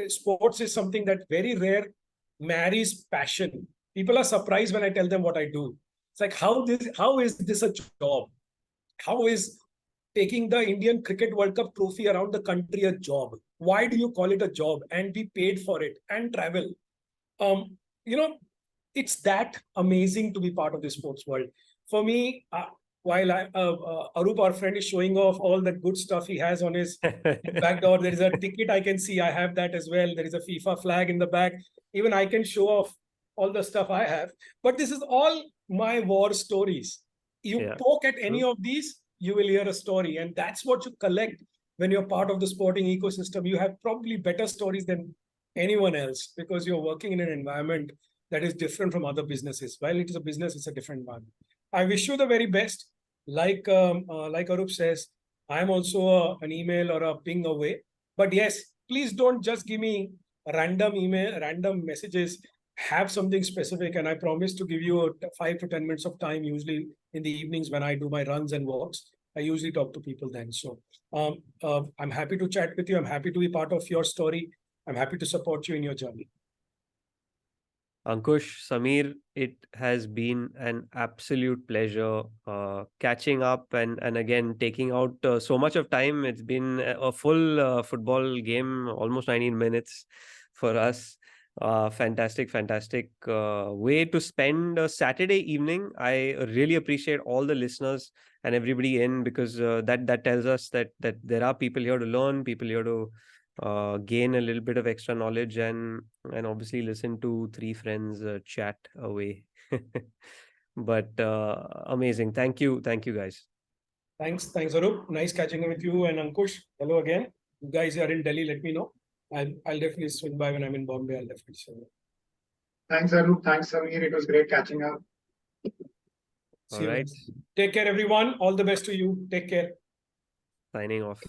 Sports is something that very rare marries passion. People are surprised when I tell them what I do. It's like, how is this a job? How is taking the Indian Cricket World Cup trophy around the country a job? Why do you call it a job and be paid for it and travel? You know, it's that amazing to be part of the sports world. For me, while Arup, our friend, is showing off all that good stuff he has on his back door, there is a ticket I can see. I have that as well. There is a FIFA flag in the back. Even I can show off all the stuff I have. But this is all my war stories. You poke at any of these, you will hear a story. And that's what you collect when you're part of the sporting ecosystem. You have probably better stories than anyone else, because you're working in an environment that is different from other businesses. While it is a business, it's a different environment. I wish you the very best. Like Arup says, I'm also an email or a ping away. But yes, please don't just give me random email, random messages. Have something specific, and I promise to give you 5 to 10 minutes of time, usually in the evenings when I do my runs and walks. I usually talk to people then. So I'm happy to chat with you. I'm happy to be part of your story. I'm happy to support you in your journey. Ankush, Sameer, it has been an absolute pleasure catching up and again taking out so much of time. It's been a full football game, almost 19 minutes for us. Fantastic way to spend a Saturday evening. I really appreciate all the listeners and everybody in, because that tells us that there are people here to learn, people here to gain a little bit of extra knowledge, and obviously listen to three friends chat away. But amazing. Thank you guys. Thanks Arup. Nice catching up with you. And Ankush, hello again. You guys are in Delhi, let me know. I'll definitely swing by when I'm in Bombay. I'll definitely swing by. Thanks Arup, thanks Sameer, it was great catching up. All right, take care everyone. All the best to you. Take care. Signing off.